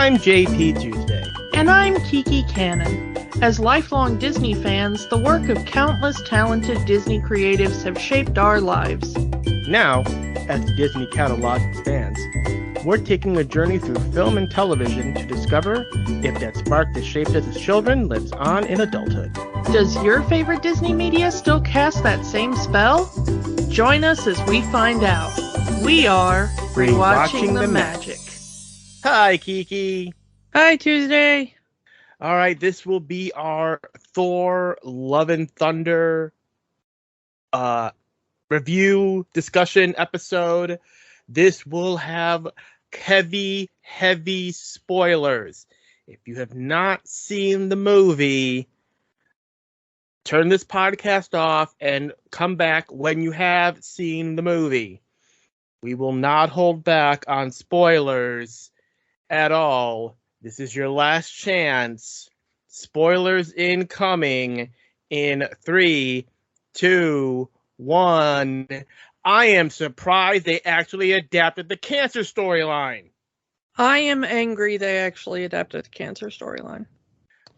I'm JP Tuesday. And I'm Kiki Cannon. As lifelong Disney fans, the work of countless talented Disney creatives have shaped our lives. Now, as the Disney catalog expands, we're taking a journey through film and television to discover if that spark that shaped us as children lives on in adulthood. Does your favorite Disney media still cast that same spell? Join us as we find out. We are Rewatching the Magic. Hi, Kiki. Hi, Tuesday. All right, this will be our Thor Love and Thunder review discussion episode. This will have heavy spoilers. If you have not seen the movie, turn this podcast off and come back when you have seen the movie. We will not hold back on spoilers at all. This is your last chance. Spoilers incoming in 3, 2, 1. I am surprised they actually adapted the cancer storyline. I am angry they actually adapted the cancer storyline.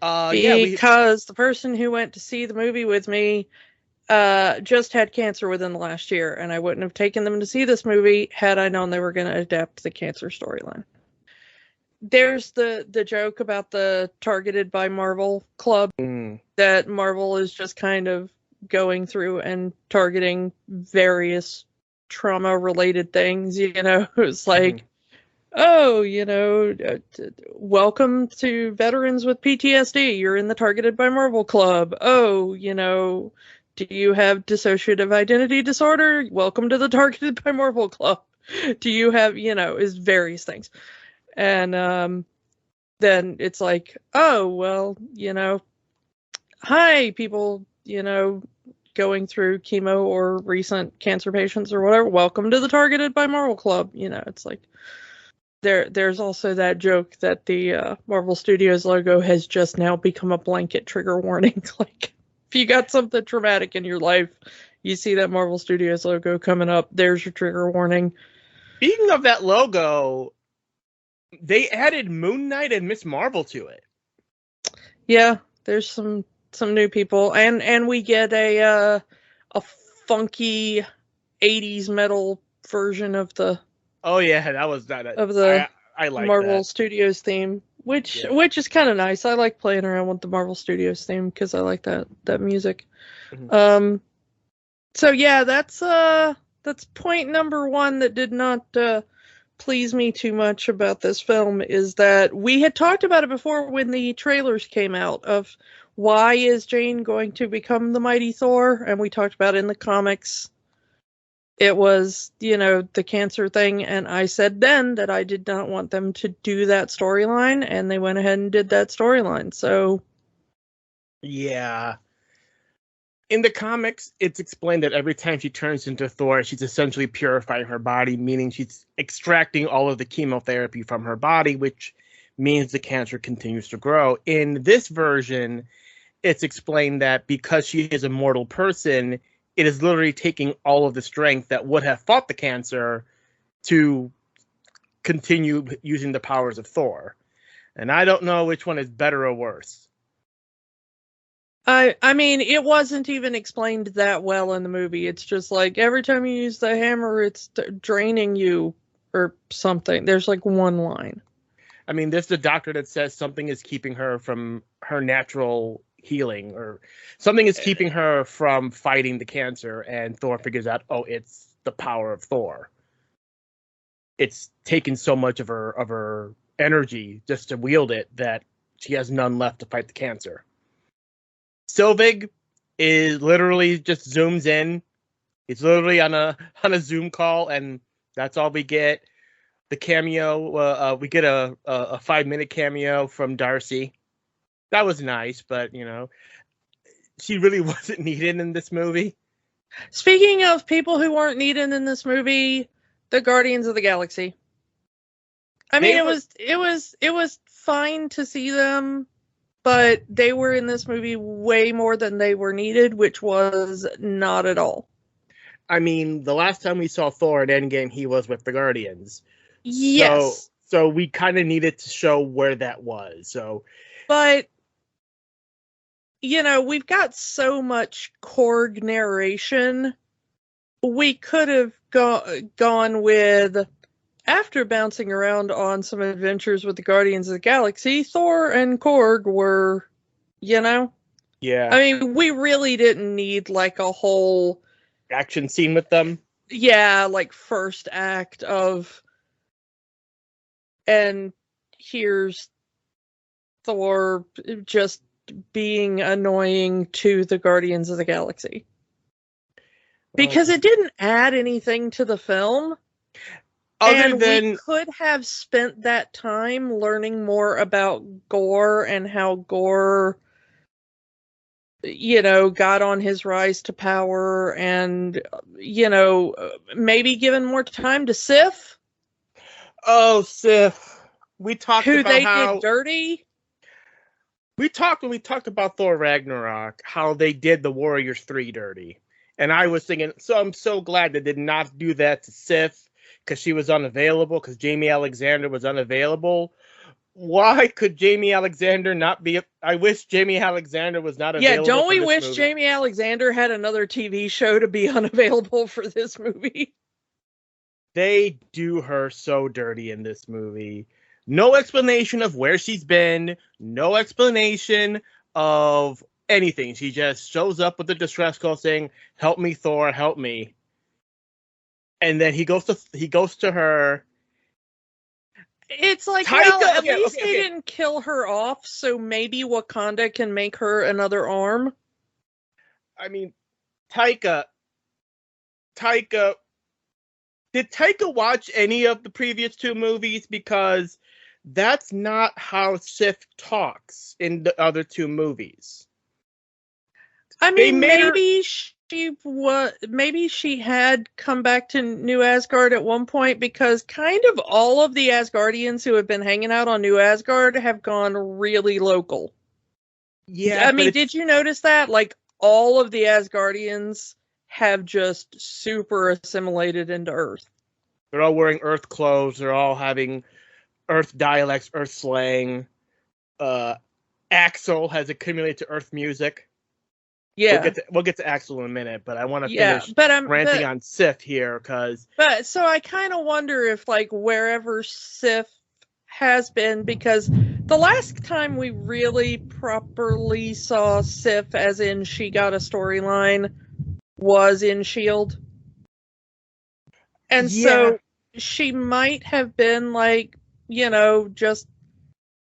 Because the person who went to see the movie with me just had cancer within the last year, and I wouldn't have taken them to see this movie had I known they were going to adapt the cancer storyline. There's the joke about the Targeted by Marvel club that Marvel is just kind of going through and targeting various trauma-related things, you know. It's like, welcome to veterans with PTSD. You're in the Targeted by Marvel club. Oh, do you have dissociative identity disorder? Welcome to the Targeted by Marvel club. Do you have, is various things. And then it's like, oh, well, hi, people, going through chemo or recent cancer patients or whatever. Welcome to the Targeted by Marvel club. It's like there's also that joke that the Marvel Studios logo has just now become a blanket trigger warning. Like, if you got something traumatic in your life, you see that Marvel Studios logo coming up, there's your trigger warning. Speaking of that logo, they added Moon Knight and Miss Marvel to it. Yeah, there's some new people, and we get a funky 80s metal version of the. Oh yeah, that was that of the I like Marvel that. Studios theme, which is kind of nice. I like playing around with the Marvel Studios theme because I like that music. Mm-hmm. So yeah, that's point number one that did not please me too much about this film, is that we had talked about it before when the trailers came out of why is Jane going to become the mighty Thor, and we talked about in the comics it was, the cancer thing, and I said then that I did not want them to do that storyline, and they went ahead and did that storyline. So yeah. In the comics, it's explained that every time she turns into Thor, she's essentially purifying her body, meaning she's extracting all of the chemotherapy from her body, which means the cancer continues to grow. In this version, it's explained that because she is a mortal person, it is literally taking all of the strength that would have fought the cancer to continue using the powers of Thor. And I don't know which one is better or worse. I mean, it wasn't even explained that well in the movie. It's just like every time you use the hammer, it's draining you or something. There's like one line. I mean, there's the doctor that says something is keeping her from her natural healing, or something is keeping her from fighting the cancer, and Thor figures out, oh, it's the power of Thor. It's taken so much of her energy just to wield it that she has none left to fight the cancer. Sylvig is literally just zooms in. It's literally on a Zoom call, and that's all we get. The cameo, we get a 5-minute cameo from Darcy. That was nice, but she really wasn't needed in this movie. Speaking of people who weren't needed in this movie, the Guardians of the Galaxy. I mean, it was fine to see them, but they were in this movie way more than they were needed, which was not at all. I mean, the last time we saw Thor at Endgame, he was with the Guardians. Yes. So we kind of needed to show where that was. So, but we've got so much Korg narration. We could have gone with, after bouncing around on some adventures with the Guardians of the Galaxy, Thor and Korg were, yeah. I mean, we really didn't need like a whole action scene with them. Yeah, like first act of, and here's Thor just being annoying to the Guardians of the Galaxy. Because it didn't add anything to the film. Other than we could have spent that time learning more about Gore and how Gore, got on his rise to power, and, maybe given more time to Sif. Oh, Sif. We talked about how they did dirty. We talked about Thor Ragnarok, how they did the Warriors 3 dirty. And I was thinking, so I'm so glad they did not do that to Sif, because she was unavailable, because Jamie Alexander was unavailable. Why could Jamie Alexander not be? I wish Jamie Alexander was not available. Yeah, don't we wish Jamie Alexander had another TV show to be unavailable for this movie? They do her so dirty in this movie. No explanation of where she's been. No explanation of anything. She just shows up with a distress call saying, "Help me, Thor, help me." And then he goes to her. It's like, well, at least they didn't kill her off, so maybe Wakanda can make her another arm. I mean, Taika, did Taika watch any of the previous two movies? Because that's not how Sif talks in the other two movies. I mean, maybe she had come back to New Asgard at one point, because kind of all of the Asgardians who have been hanging out on New Asgard have gone really local. Yeah, I mean, did you notice that? Like, all of the Asgardians have just super assimilated into Earth. They're all wearing Earth clothes. They're all having Earth dialects, Earth slang. Axel has accumulated to Earth music. Yeah, we'll get to Axel in a minute, but I want to finish ranting on Sif here, because. But so I kind of wonder if, like, wherever Sif has been, because the last time we really properly saw Sif, as in she got a storyline, was in S.H.I.E.L.D. And so she might have been, like, just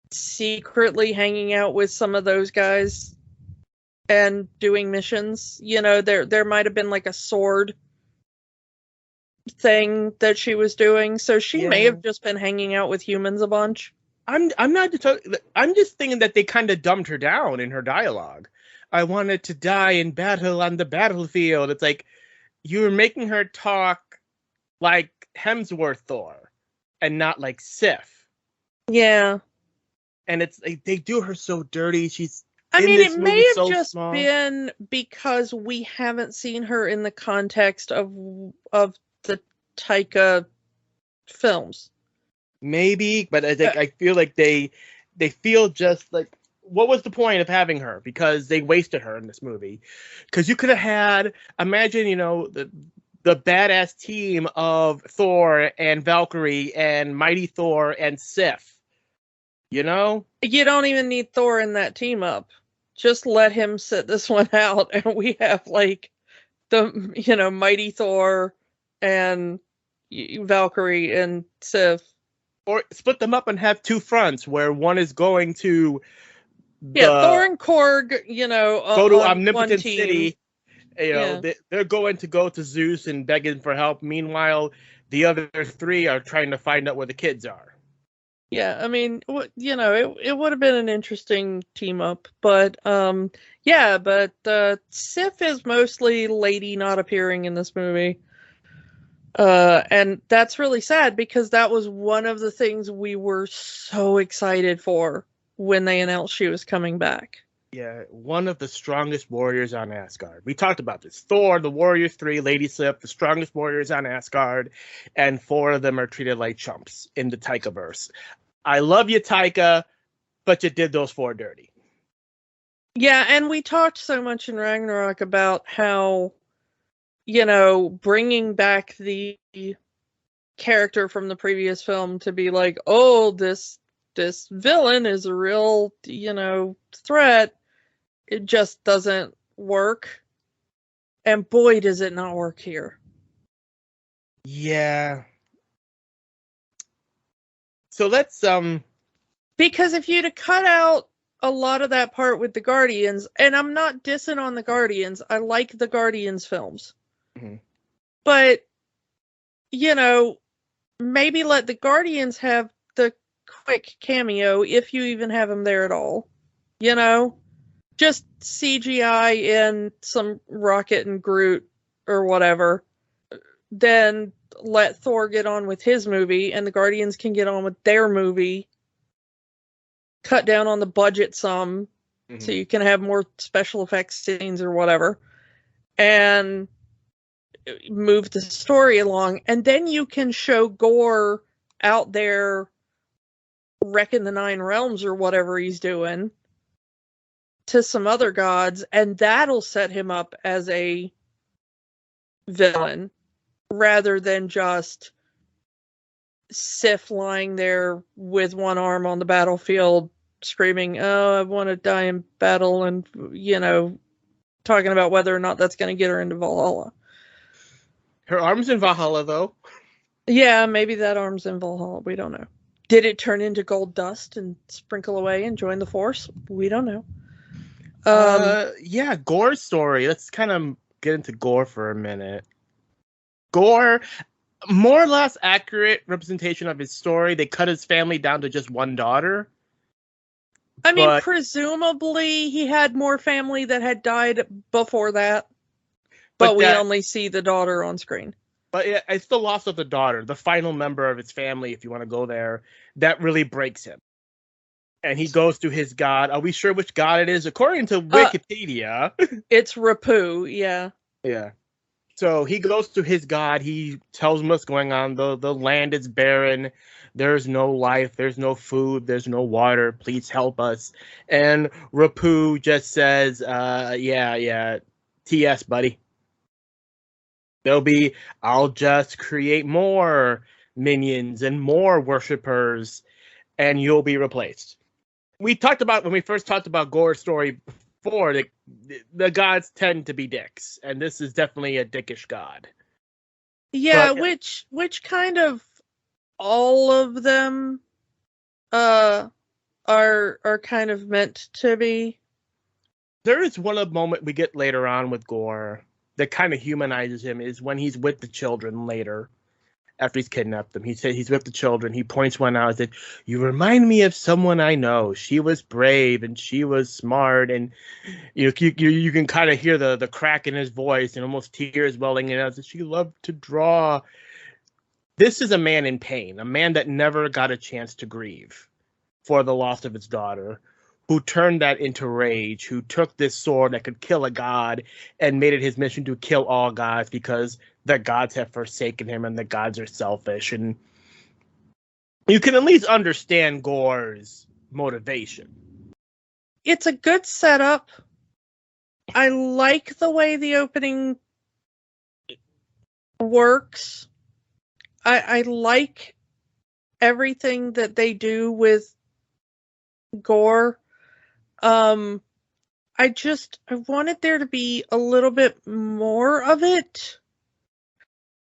secretly hanging out with some of those guys and doing missions. There might have been like a sword thing that she was doing, so she may have just been hanging out with humans a bunch. I'm just thinking that they kind of dumbed her down in her dialogue. I wanted to die in battle on the battlefield. It's like, you're making her talk like Hemsworth Thor and not like Sif. Yeah. And it's like, they do her so dirty. I mean, it may have just been because we haven't seen her in the context of the Taika films. Maybe, but I feel like they feel just like, what was the point of having her? Because they wasted her in this movie. Because you could have had, imagine, the badass team of Thor and Valkyrie and Mighty Thor and Sif. You don't even need Thor in that team up. Just let him sit this one out, and we have, like, the, Mighty Thor and Valkyrie and Sif. Or split them up and have two fronts, where one is going to Thor and Korg, go to Omnipotent City. They're going to go to Zeus and begging for help. Meanwhile, the other three are trying to find out where the kids are. Yeah, I mean, it would have been an interesting team up, but Sif is mostly Lady not appearing in this movie. And that's really sad, because that was one of the things we were so excited for when they announced she was coming back. Yeah, one of the strongest warriors on Asgard. We talked about this. Thor, the Warriors 3, Lady Sif, the strongest warriors on Asgard, and 4 of them are treated like chumps in the Taikaverse. I love you, Taika, but you did those 4 dirty. Yeah, and we talked so much in Ragnarok about how, bringing back the character from the previous film to be like, oh, this villain is a real, threat. It just doesn't work. And boy, does it not work here. Yeah. So let's because if you'd have cut out a lot of that part with the Guardians, and I'm not dissing on the Guardians, I like the Guardians films. Mm-hmm. But maybe let the Guardians have the quick cameo, if you even have them there at all. Just CGI in some Rocket and Groot or whatever. Then let Thor get on with his movie, and the Guardians can get on with their movie. Cut down on the budget some, so you can have more special effects scenes or whatever. And move the story along, and then you can show Gore out there wrecking the 9 realms or whatever he's doing to some other gods, and that'll set him up as a villain rather than just Sif lying there with one arm on the battlefield screaming, oh, I want to die in battle, and talking about whether or not that's going to get her into Valhalla. Her arm's in Valhalla, though. Yeah, maybe that arm's in Valhalla. We don't know. Did it turn into gold dust and sprinkle away and join the Force? We don't know. Yeah, Gore's story. Let's kind of get into Gore for a minute. Gore, more or less accurate representation of his story. They cut his family down to just one daughter. I mean, presumably he had more family that had died before that. But we only see the daughter on screen. But yeah, it's the loss of the daughter, the final member of his family, if you want to go there, that really breaks him. And he goes to his god. Are we sure which god it is? According to Wikipedia. It's Rapu, yeah. Yeah. So he goes to his god. He tells him what's going on. The land is barren. There's no life. There's no food. There's no water. Please help us. And Rapu just says, yeah, TS, buddy. I'll just create more minions and more worshippers, and you'll be replaced. When we first talked about Gore's story before, the gods tend to be dicks, and this is definitely a dickish god. Yeah, which kind of all of them are kind of meant to be. There is one moment we get later on with Gore that kind of humanizes him, is when he's with the children later, after he's kidnapped them. He said he's with the children. He points one out and said, you remind me of someone I know. She was brave and she was smart. And you can kind of hear the crack in his voice and almost tears welling out. She loved to draw. This is a man in pain, a man that never got a chance to grieve for the loss of his daughter, who turned that into rage, who took this sword that could kill a god and made it his mission to kill all gods because the gods have forsaken him and the gods are selfish. And you can at least understand Gore's motivation. It's a good setup. I like the way the opening works. I like everything that they do with Gore. I wanted there to be a little bit more of it.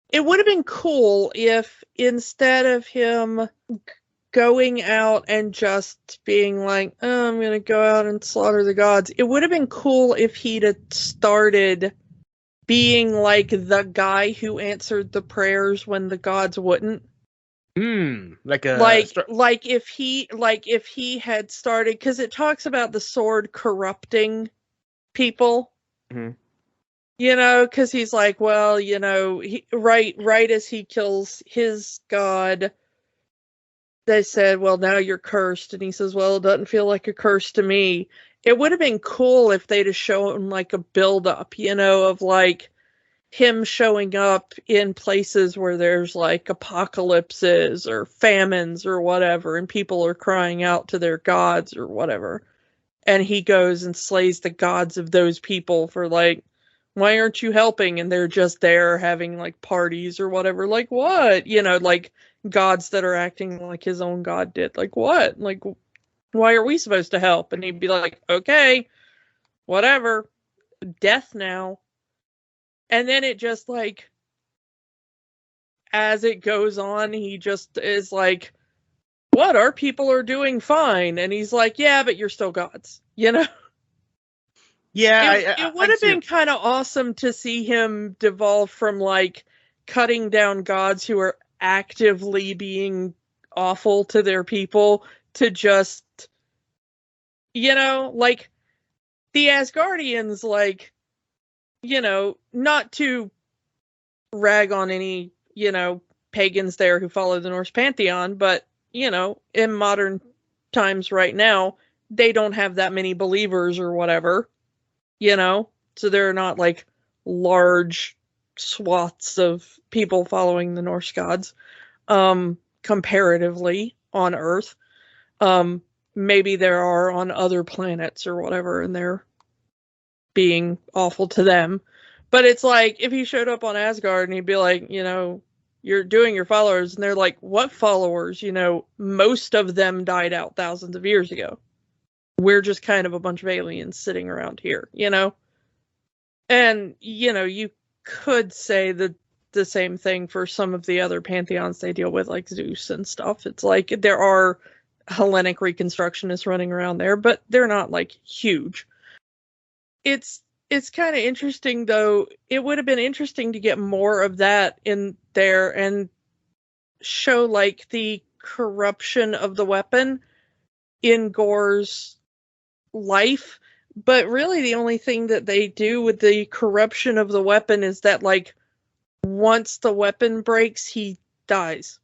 It would have been cool if instead of him going out and just being like, oh, I'm going to go out and slaughter the gods, it would have been cool if he'd have started being like the guy who answered the prayers when the gods wouldn't. Like if he had started, because it talks about the sword corrupting people. Mm-hmm. Because he's like, well, right as he kills his god, they said, well, now you're cursed. And he says, well, it doesn't feel like a curse to me. It would have been cool if they'd have shown like a buildup, of like him showing up in places where there's like apocalypses or famines or whatever, and people are crying out to their gods or whatever. And he goes and slays the gods of those people for like, why aren't you helping? And they're just there having like parties or whatever. Like what? Like gods that are acting like his own god did. Like what? Like, why are we supposed to help? And he'd be like, okay, whatever. Death now. And then it just like, as it goes on, he just is like, what? Our people are doing fine. And he's like, yeah, but you're still gods, Yeah. It would have been kind of awesome to see him devolve from like cutting down gods who are actively being awful to their people to just, like the Asgardians, like, not to rag on any, pagans there who follow the Norse pantheon, but, in modern times right now, they don't have that many believers or whatever, so there are not like large swaths of people following the Norse gods, comparatively on Earth. Maybe there are on other planets or whatever, and they're being awful to them. But it's like, if he showed up on Asgard and he'd be like, you're doing your followers, and they're like, what followers? Most of them died out thousands of years ago. We're just kind of a bunch of aliens sitting around here, And, you could say the same thing for some of the other pantheons they deal with, like Zeus and stuff. It's like there are Hellenic reconstructionists running around there, but they're not like huge. It's kind of interesting, though. It would have been interesting to get more of that in there and show like the corruption of the weapon in Gor's life. But really the only thing that they do with the corruption of the weapon is that like once the weapon breaks, he dies.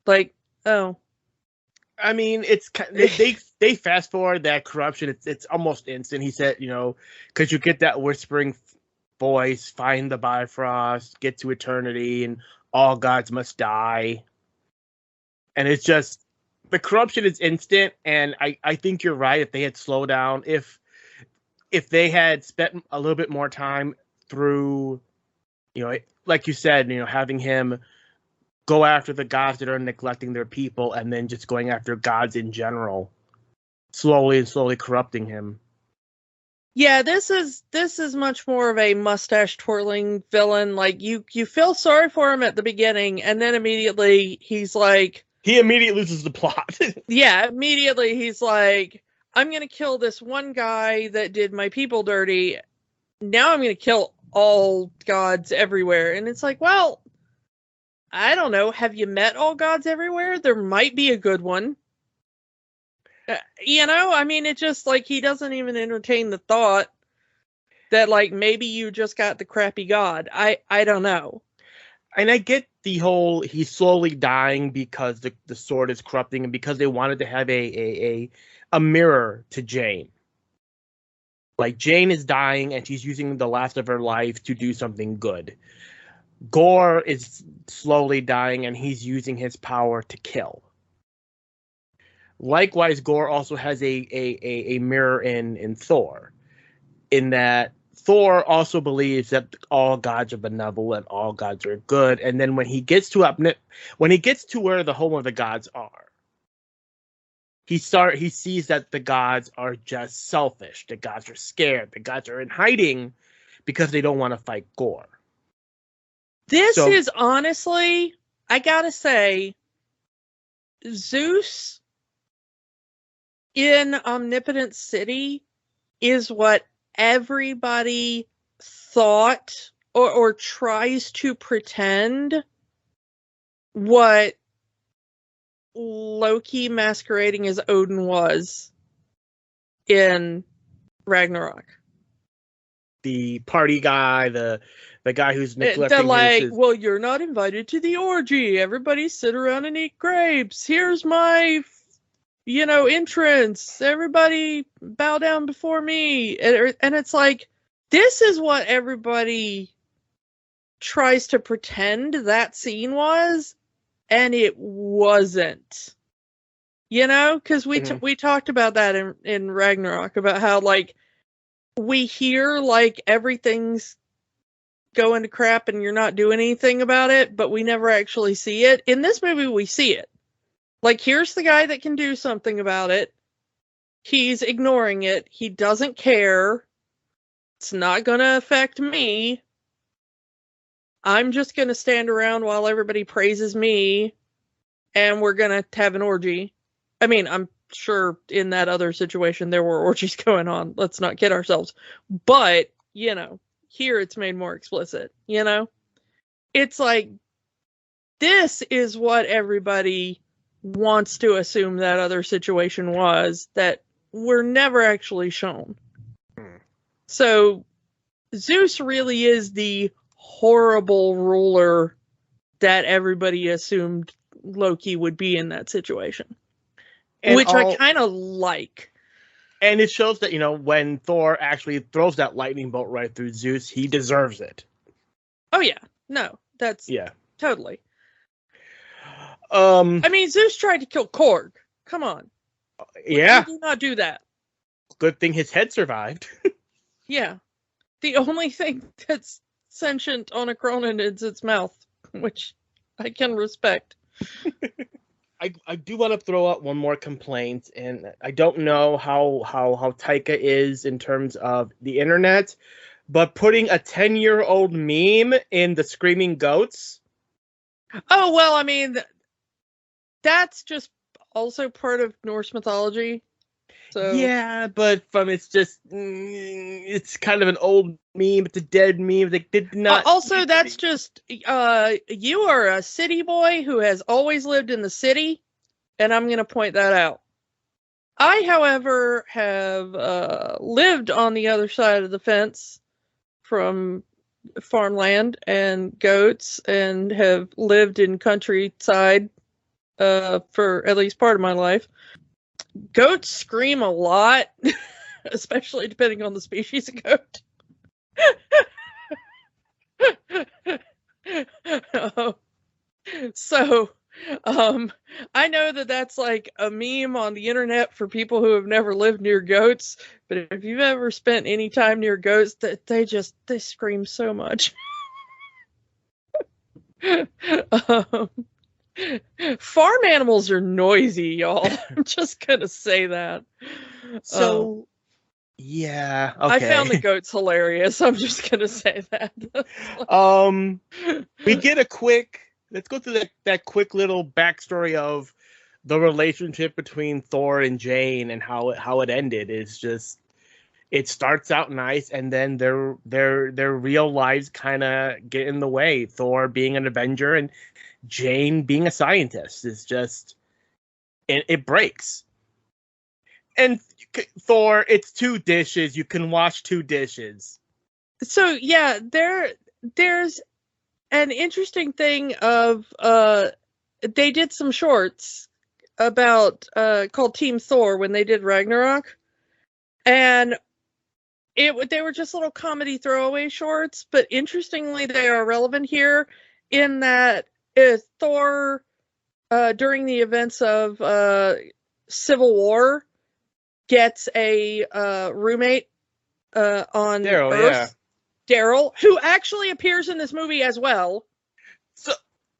Like, oh. I mean, it's they fast forward that corruption. It's almost instant. He said, because you get that whispering voice, find the Bifrost, get to eternity, and all gods must die. And it's just, the corruption is instant. And I think you're right. If they had slowed down, if they had spent a little bit more time through, like you said, having him go after the gods that are neglecting their people, and then just going after gods in general, slowly corrupting him. Yeah, this is much more of a mustache twirling villain. Like you feel sorry for him at the beginning, and then immediately he's like, he immediately loses the plot. Yeah, immediately he's like, I'm gonna kill this one guy that did my people dirty. Now I'm gonna kill all gods everywhere. And it's like, well, I don't know. Have you met all gods everywhere? There might be a good one. I mean, it's just like he doesn't even entertain the thought that like maybe you just got the crappy god. I don't know. And I get the whole he's slowly dying because the sword is corrupting, and because they wanted to have a mirror to Jane. Like Jane is dying and she's using the last of her life to do something good. Gore is slowly dying and he's using his power to kill. Likewise, Gore also has a mirror in Thor, in that Thor also believes that all gods are benevolent, all gods are good, and then when he gets to where the home of the gods are, he sees that the gods are just selfish. The gods are scared. The gods are in hiding because they don't want to fight Gore. This is honestly, I gotta say, Zeus in Omnipotent City is what everybody thought or tries to pretend what Loki masquerading as Odin was in Ragnarok. The party guy, the the guy who's They're neglecting like, his... well, you're not invited to the orgy. Everybody sit around and eat grapes. Here's my, entrance. Everybody bow down before me. And it's like, this is what everybody tries to pretend that scene was, and it wasn't. Because we talked about that in Ragnarok, about how, like, we hear, like, everything's going to crap and you're not doing anything about it, but we never actually see it. In this movie, we see it. Like, here's the guy that can do something about it. He's ignoring it. He doesn't care. It's not going to affect me. I'm just going to stand around while everybody praises me, and we're going to have an orgy. I mean, I'm sure in that other situation there were orgies going on. Let's not kid ourselves. But, here it's made more explicit, It's like, this is what everybody wants to assume that other situation was, that we're never actually shown. So, Zeus really is the horrible ruler that everybody assumed Loki would be in that situation. Which I kind of like. And it shows that, when Thor actually throws that lightning bolt right through Zeus, he deserves it. Oh, yeah. No, that's... Yeah. Totally. I mean, Zeus tried to kill Korg. Come on. Yeah. Why did he not do that? Good thing his head survived. Yeah. The only thing that's sentient on a Cronin is its mouth, which I can respect. I do want to throw out one more complaint, and I don't know how Taika is in terms of the internet, but putting a 10-year-old meme in the screaming goats. Oh, well, I mean, that's just also part of Norse mythology. So yeah, but it's kind of an old meme. It's a dead meme. They did not. Also, that's just you are a city boy who has always lived in the city, and I'm going to point that out. I, however, have lived on the other side of the fence from farmland and goats, and have lived in countryside for at least part of my life. Goats scream a lot, especially depending on the species of goat. So, I know that that's like a meme on the internet for people who have never lived near goats, but if you've ever spent any time near goats, they scream so much. Farm animals are noisy, y'all. I'm just gonna say that. So, yeah, okay. I found the goats hilarious. I'm just gonna say that. We get let's go through that quick little backstory of the relationship between Thor and Jane and how it ended. It's just, it starts out nice, and then their real lives kind of get in the way. Thor being an Avenger and Jane being a scientist is just, it breaks. And Thor, it's 2 dishes. You can wash 2 dishes. So yeah, there's an interesting thing of they did some shorts about called Team Thor when they did Ragnarok, and they were just little comedy throwaway shorts, but interestingly they are relevant here in that Thor during the events of Civil War gets a roommate on Daryl, Earth. yeah. Daryl, who actually appears in this movie as well. So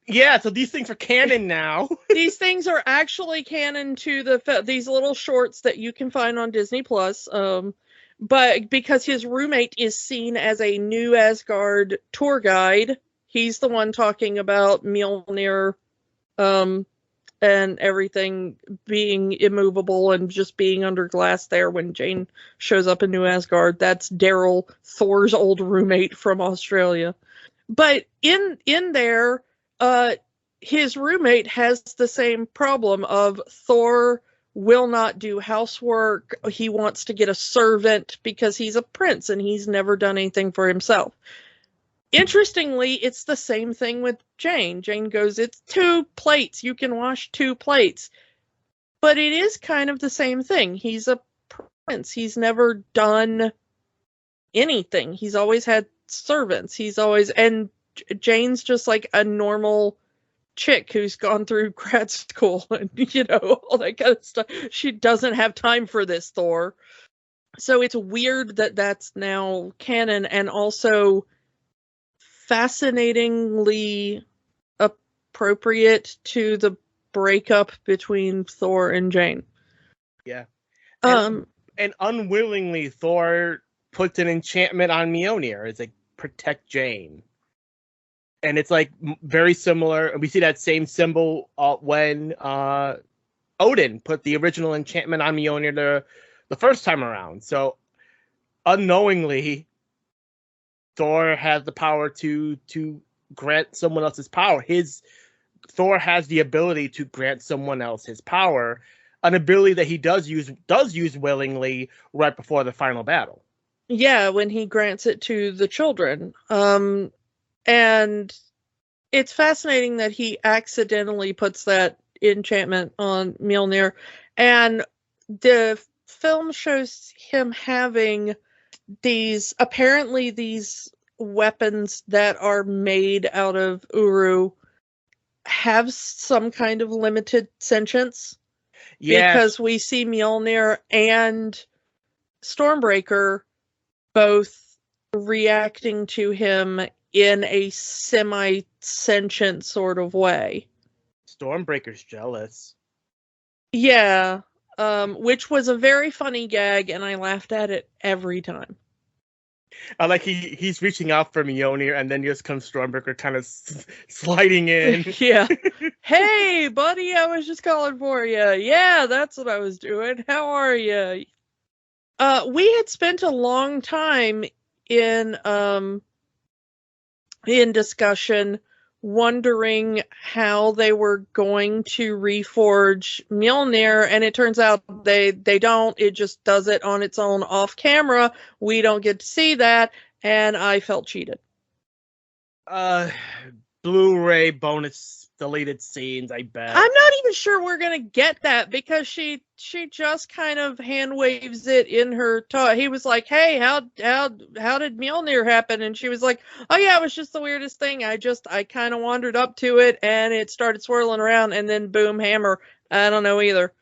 these things are canon now. These things are actually canon to these little shorts that you can find on Disney Plus. But because his roommate is seen as a new Asgard tour guide, he's the one talking about Mjolnir, and everything being immovable and just being under glass there when Jane shows up in New Asgard. That's Daryl, Thor's old roommate from Australia. But in there, his roommate has the same problem of Thor will not do housework. He wants to get a servant because he's a prince and he's never done anything for himself. Interestingly, it's the same thing with Jane. Jane goes, it's 2 plates. You can wash 2 plates. But it is kind of the same thing. He's a prince. He's never done anything. He's always had servants. And Jane's just like a normal chick who's gone through grad school and, all that kind of stuff. She doesn't have time for this, Thor. So it's weird that that's now canon, and also fascinatingly appropriate to the breakup between Thor and Jane. Yeah. And unwillingly, Thor puts an enchantment on Mjolnir. It's like, protect Jane. And it's like very similar. And we see that same symbol when Odin put the original enchantment on Mjolnir the first time around. So unknowingly, Thor has the power to grant someone else his power. Thor has the ability to grant someone else his power, an ability that he does use willingly right before the final battle. Yeah, when he grants it to the children. And it's fascinating that he accidentally puts that enchantment on Mjolnir. And the film shows him having these weapons that are made out of Uru have some kind of limited sentience. Yeah. Because we see Mjolnir and Stormbreaker both reacting to him in a semi-sentient sort of way. Stormbreaker's jealous. Yeah, which was a very funny gag, and I laughed at it every time. I like he's reaching out for Mjolnir, and then just comes Stormbreaker kind of sliding in. Yeah. Hey, buddy, I was just calling for you. Yeah, that's what I was doing. How are you? We had spent a long time in discussion wondering how they were going to reforge Mjolnir, and it turns out they don't. It just does it on its own off camera. We don't get to see that, and I felt cheated. Blu-ray bonus deleted scenes, I bet. I'm not even sure we're gonna get that, because she just kind of hand waves it in her talk. He was like, hey, how did Mjolnir happen? And she was like, oh yeah, it was just the weirdest thing. I kind of wandered up to it and it started swirling around, and then boom, hammer. I don't know either.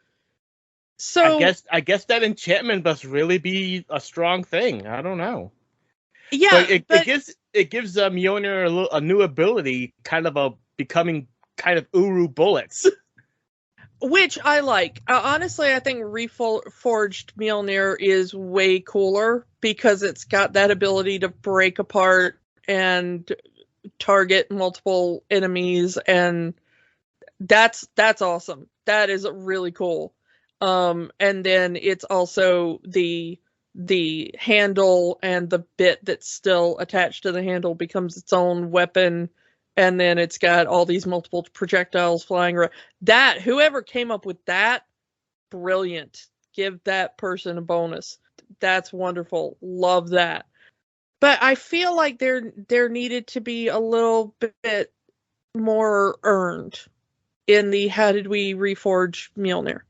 So I guess that enchantment must really be a strong thing. I don't know. Yeah, but it gives Mjolnir a new ability, kind of becoming kind of Uru bullets. Which I like. Honestly, I think reforged Mjolnir is way cooler, because it's got that ability to break apart and target multiple enemies, and that's awesome. That is really cool. And then it's also the handle, and the bit that's still attached to the handle becomes its own weapon. And then it's got all these multiple projectiles flying around. That, whoever came up with that, brilliant. Give that person a bonus. That's wonderful. Love that. But I feel like there needed to be a little bit more earned in the how did we reforge Mjolnir.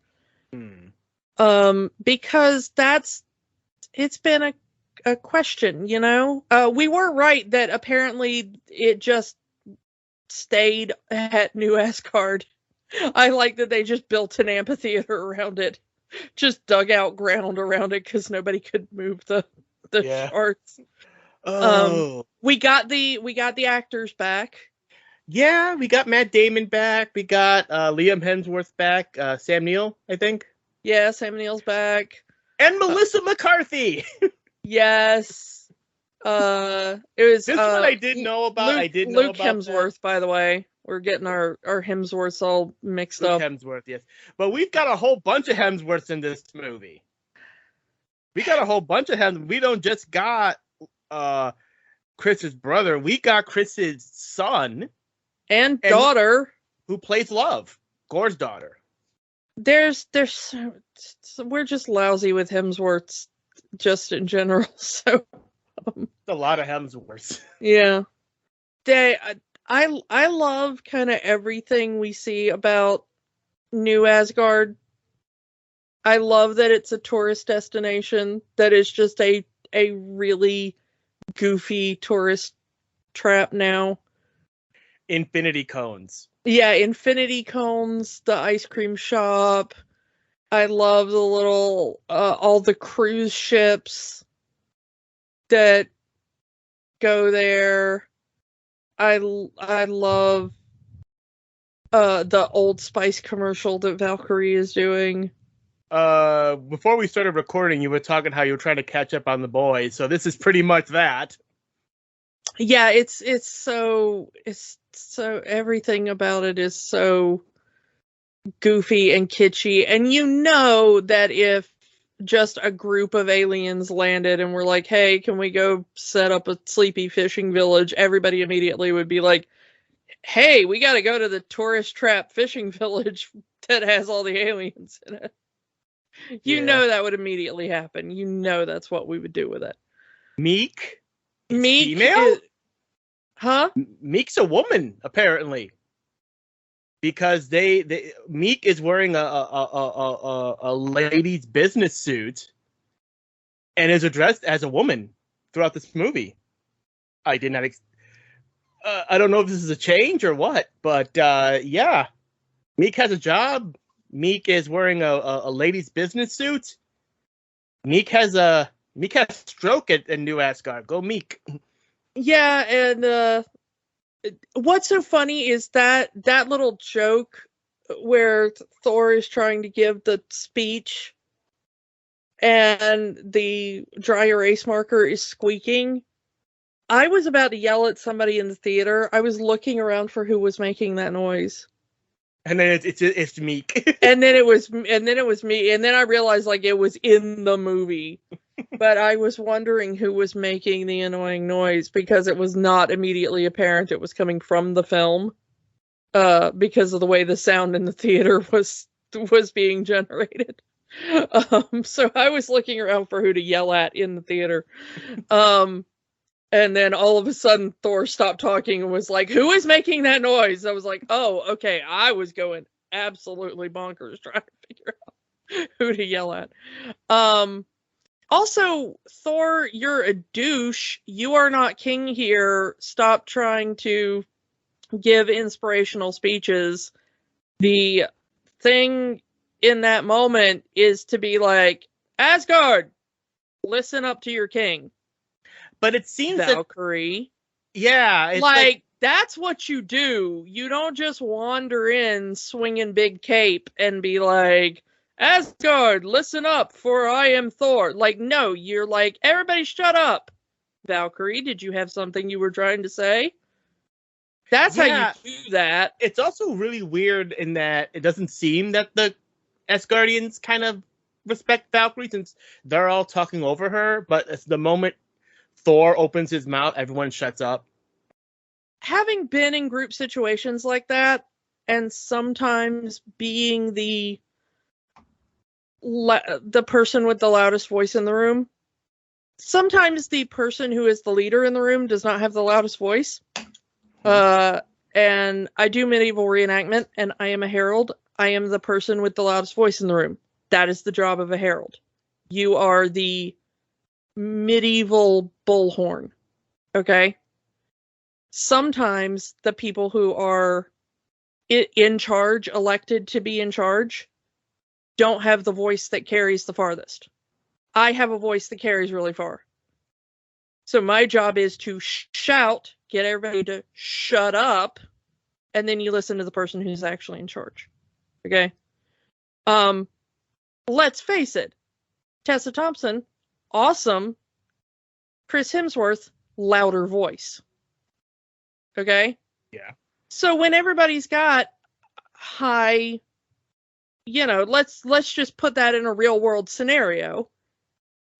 Because it's been a question, we were right that apparently it just stayed at New Asgard. I like that they just built an amphitheater around it, just dug out ground around it because nobody could move the shards. Oh, we got the actors back. Yeah, we got Matt Damon back. We got Liam Hemsworth back. Sam Neill, I think. Yeah, Sam Neill's back. And Melissa McCarthy. Yes. It was this one I didn't know about. Luke Hemsworth, by the way. We're getting our Hemsworths all mixed up. Hemsworth, yes. But we've got a whole bunch of Hemsworths in this movie. We got a whole bunch of Hemsworths. We don't just got Chris's brother. We got Chris's son and daughter, who plays Love, Gore's daughter. We're just lousy with Hemsworths, just in general. So a lot of Hemsworths. Yeah. I love kind of everything we see about New Asgard. I love that it's a tourist destination that is just a really goofy tourist trap now. Infinity cones. Yeah, infinity cones, the ice cream shop. I love the little all the cruise ships that go there. I love the Old Spice commercial that Valkyrie is doing. Before we started recording, you were talking how you were trying to catch up on The Boys, so this is pretty much that. Yeah, it's so everything about it is so goofy and kitschy, and you know that if just a group of aliens landed and were like, hey, can we go set up a sleepy fishing village, everybody immediately would be like, hey, we got to go to the tourist trap fishing village that has all the aliens in it. You know that would immediately happen. You know that's what we would do with it. Meek female? Huh? Meek's a woman, apparently. Because Meek is wearing a lady's business suit and is addressed as a woman throughout this movie. I did not. I don't know if this is a change or what, but yeah, Meek has a job. Meek is wearing a lady's business suit. Meek has stroke at New Asgard. Go Meek. Yeah, and what's so funny is that little joke where Thor is trying to give the speech and the dry erase marker is squeaking. I was about to yell at somebody in the theater. I was looking around for who was making that noise. And then it's Meek. and then it was me. And then I realized like it was in the movie. But I was wondering who was making the annoying noise because it was not immediately apparent it was coming from the film. Because of the way the sound in the theater was being generated. So I was looking around for who to yell at in the theater. And then all of a sudden Thor stopped talking and was like, who is making that noise? I was like, oh, okay. I was going absolutely bonkers trying to figure out who to yell at. Also, Thor, you're a douche. You are not king here. Stop trying to give inspirational speeches. The thing in that moment is to be like, Asgard, listen up to your king. But it seems Valkyrie. Yeah. Like, that's what you do. You don't just wander in swinging big cape and be like, Asgard, listen up, for I am Thor. Like, no, you're like, everybody shut up. Valkyrie, did you have something you were trying to say? That's how you do that. It's also really weird in that it doesn't seem that the Asgardians kind of respect Valkyrie since they're all talking over her, but it's the moment Thor opens his mouth, everyone shuts up. Having been in group situations like that, and sometimes being the person with the loudest voice in the room, sometimes the person who is the leader in the room does not have the loudest voice. And I do medieval reenactment, and I am a herald. I am the person with the loudest voice in the room. That is the job of a herald. You are the medieval bullhorn. Okay? Sometimes the people who are in charge, elected to be in charge, don't have the voice that carries the farthest. I have a voice that carries really far. So my job is to shout, get everybody to shut up, and then you listen to the person who's actually in charge. Okay? Let's face it. Tessa Thompson, awesome. Chris Hemsworth, louder voice. Okay? Yeah. So when everybody's got high, let's just put that in a real world scenario.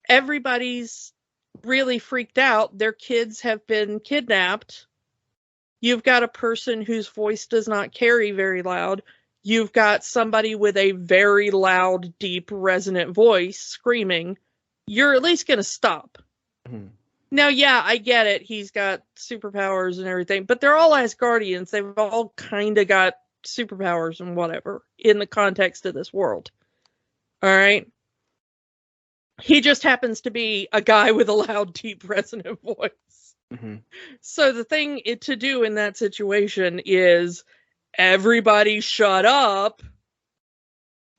Everybody's really freaked out. Their kids have been kidnapped. You've got a person whose voice does not carry very loud. You've got somebody with a very loud, deep, resonant voice screaming. You're at least going to stop. Mm-hmm. Now, yeah, I get it. He's got superpowers and everything, but they're all Asgardians. They've all kind of got superpowers and whatever in the context of this world. All right? He just happens to be a guy with a loud, deep, resonant voice. Mm-hmm. So the thing to do in that situation is everybody shut up.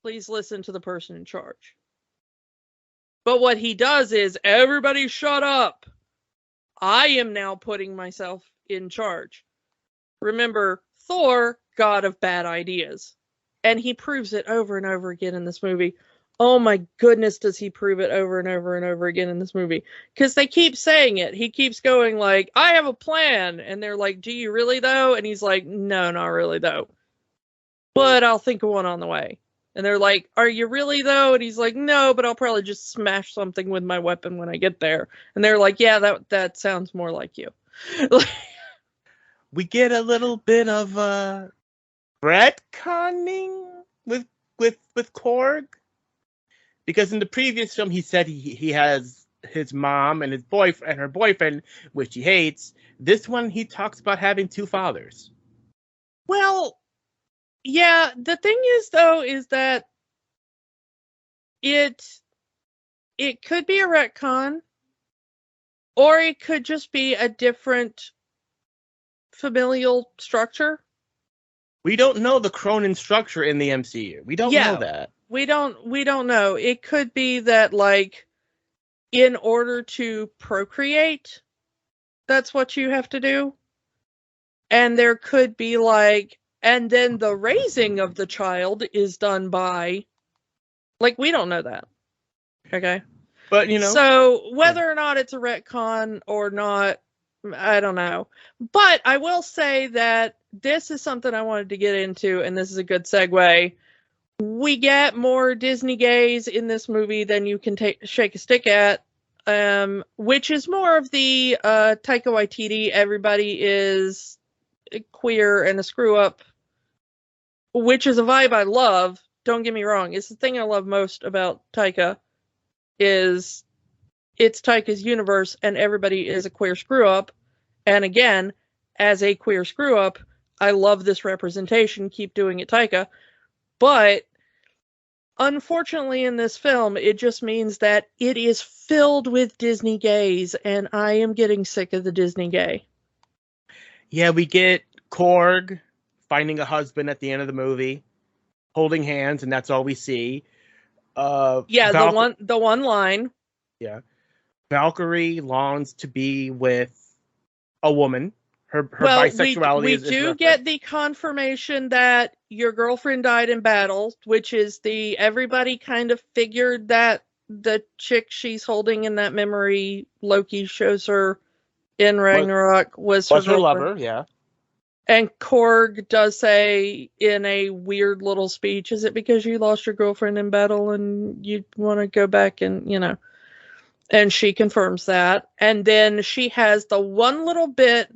Please listen to the person in charge. But what he does is, everybody shut up. I am now putting myself in charge. Remember, Thor, god of bad ideas. And he proves it over and over again in this movie. Oh my goodness, does he prove it over and over and over again in this movie. Because they keep saying it. He keeps going like, I have a plan. And they're like, do you really though? And he's like, no, not really though. But I'll think of one on the way. And they're like, are you really though? And he's like, no, but I'll probably just smash something with my weapon when I get there. And they're like, yeah, that sounds more like you. We get a little bit of retconning with Korg. Because in the previous film, he said he has his mom and his boyfriend and her boyfriend, which he hates. This one, he talks about having two fathers. Well, yeah, the thing is, though, is that it could be a retcon, or it could just be a different familial structure. We don't know the Cronin structure in the MCU. We don't know that. We don't know. It could be that, like, in order to procreate, that's what you have to do. And there could be, like, and then the raising of the child is done by, like, we don't know that. Okay? But, you know. So, whether or not it's a retcon or not, I don't know. But I will say that this is something I wanted to get into, and this is a good segue. We get more Disney gays in this movie than you can shake a stick at, which is more of the Taika Waititi, everybody is queer and a screw-up, which is a vibe I love. Don't get me wrong. It's the thing I love most about Taika, is it's Taika's universe and everybody is a queer screw-up. And again, as a queer screw-up, I love this representation. Keep doing it, Taika. But unfortunately in this film, it just means that it is filled with Disney gays, and I am getting sick of the Disney gay. Yeah, we get Korg finding a husband at the end of the movie, holding hands, and that's all we see. The one line. Yeah. Valkyrie longs to be with a woman. Her bisexuality is we do get the confirmation that your girlfriend died in battle, which is everybody kind of figured that the chick she's holding in that memory Loki shows her in Ragnarok was her lover, yeah. And Korg does say in a weird little speech, is it because you lost your girlfriend in battle and you want to go back and, you know, and she confirms that. And then she has the one little bit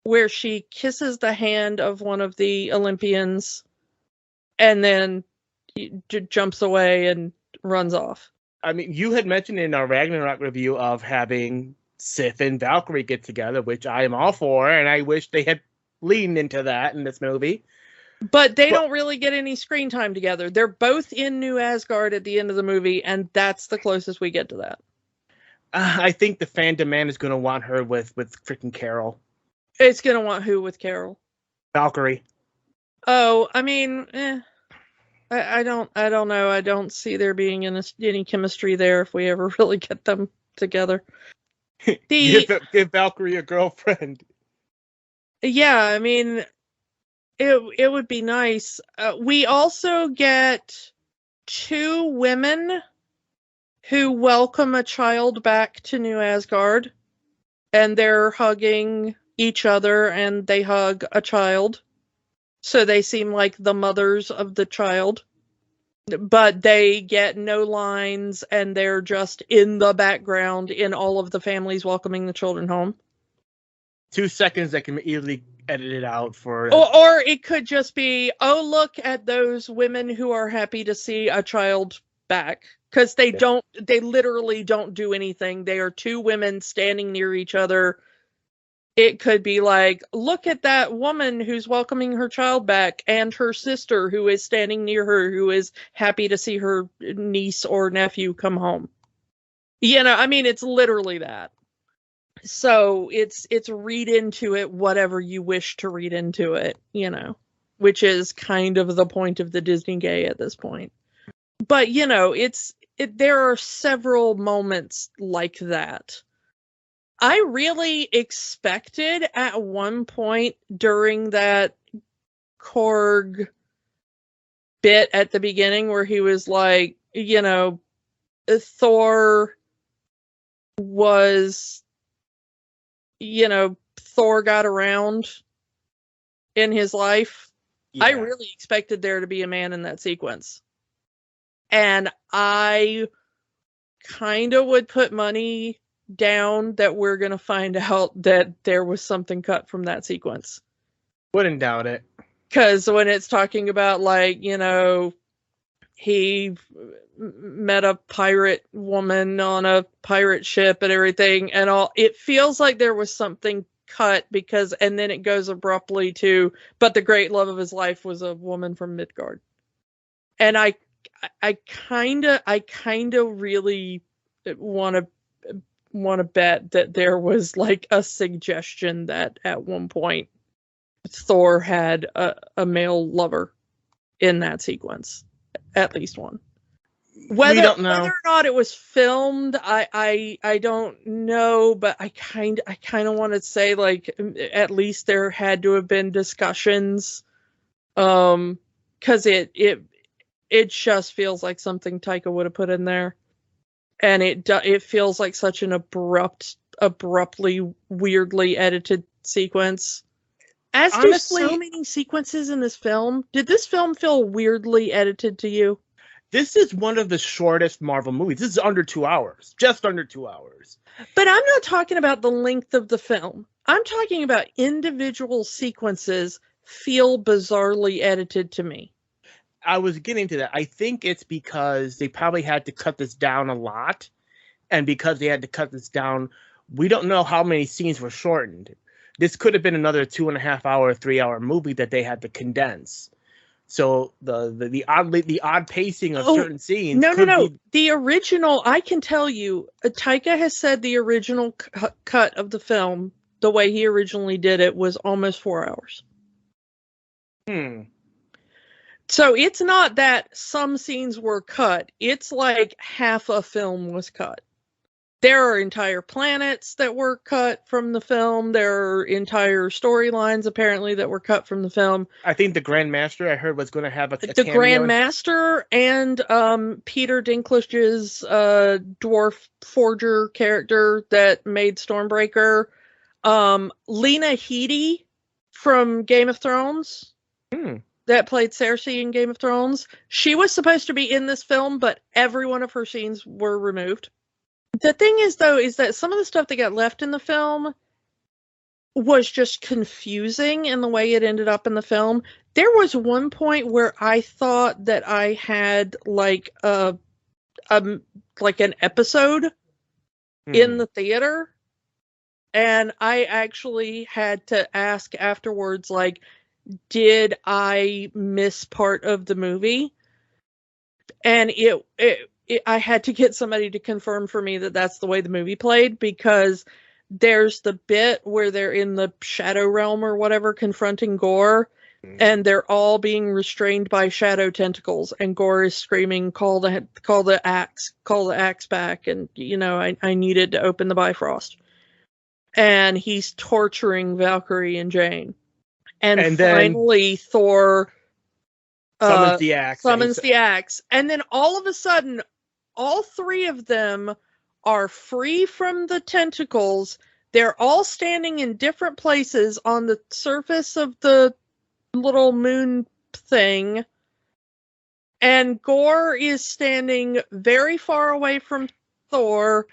where she kisses the hand of one of the Olympians and then jumps away and runs off. I mean, you had mentioned in our Ragnarok review of having Sif and Valkyrie get together, which I am all for, and I wish they had leaned into that in this movie. But they don't really get any screen time together. They're both in New Asgard at the end of the movie, and that's the closest we get to that. I think the fan demand is going to want her with freaking Carol. It's going to want who with Carol? Valkyrie. Oh, I mean, I don't know. I don't see there being any chemistry there if we ever really get them together. Give Valkyrie a girlfriend. Yeah, I mean, it would be nice. We also get two women who welcome a child back to New Asgard, and they're hugging each other, and they hug a child. So they seem like the mothers of the child. But they get no lines, and they're just in the background in all of the families welcoming the children home. 2 seconds that can easily edit it out for... Or it could just be, oh, look at those women who are happy to see a child back. Because they literally don't do anything. They are two women standing near each other. It could be like, look at that woman who's welcoming her child back, and her sister who is standing near her, who is happy to see her niece or nephew come home. I mean, it's literally that. So it's read into it whatever you wish to read into it, which is kind of the point of the Disney gay at this point. But, there are several moments like that. I really expected at one point during that Korg bit at the beginning where he was like, Thor was, Thor got around in his life. Yeah. I really expected there to be a man in that sequence. And I kind of would put money down that we're going to find out that there was something cut from that sequence. Wouldn't doubt it. Because when it's talking about, like, he met a pirate woman on a pirate ship and everything and all, it feels like there was something cut and then it goes abruptly to, but the great love of his life was a woman from Midgard. And I kind of really want to bet that there was like a suggestion that at one point Thor had a male lover in that sequence, at least one. Whether or not it was filmed, I don't know, but I kind of want to say, like, at least there had to have been discussions, because it just feels like something Taika would have put in there, and it feels like such an abruptly, weirdly edited sequence. As honestly, do so many sequences in this film. Did this film feel weirdly edited to you? This is one of the shortest Marvel movies. This is under 2 hours. Just under 2 hours. But I'm not talking about the length of the film. I'm talking about individual sequences feel bizarrely edited to me. I was getting to that. I think it's because they probably had to cut this down a lot. And because they had to cut this down, we don't know how many scenes were shortened. This could have been another 2.5 hour, 3 hour movie that they had to condense. So the odd pacing of certain scenes. No. The original, I can tell you, Taika has said the original cut of the film, the way he originally did it, was almost 4 hours. So it's not that some scenes were cut. It's like half a film was cut. There are entire planets that were cut from the film. There are entire storylines, apparently, that were cut from the film. I think the Grand Master, I heard, was going to have a the Grand Master and Peter Dinklage's dwarf forger character that made Stormbreaker. Lena Headey from Game of Thrones. That played Cersei in Game of Thrones. She was supposed to be in this film, but every one of her scenes were removed. The thing is, though, is that some of the stuff that got left in the film was just confusing in the way it ended up in the film. There was one point where I thought that I had like an episode in the theater, and I actually had to ask afterwards, like, did I miss part of the movie? And I had to get somebody to confirm for me that that's the way the movie played, because there's the bit where they're in the shadow realm or whatever confronting Gore, and they're all being restrained by shadow tentacles, and Gore is screaming, call the axe back, and I needed to open the Bifrost. And he's torturing Valkyrie and Jane. And finally Thor summons the axe. And then all of a sudden, all three of them are free from the tentacles. They're all standing in different places on the surface of the little moon thing. And Gore is standing very far away from Thor,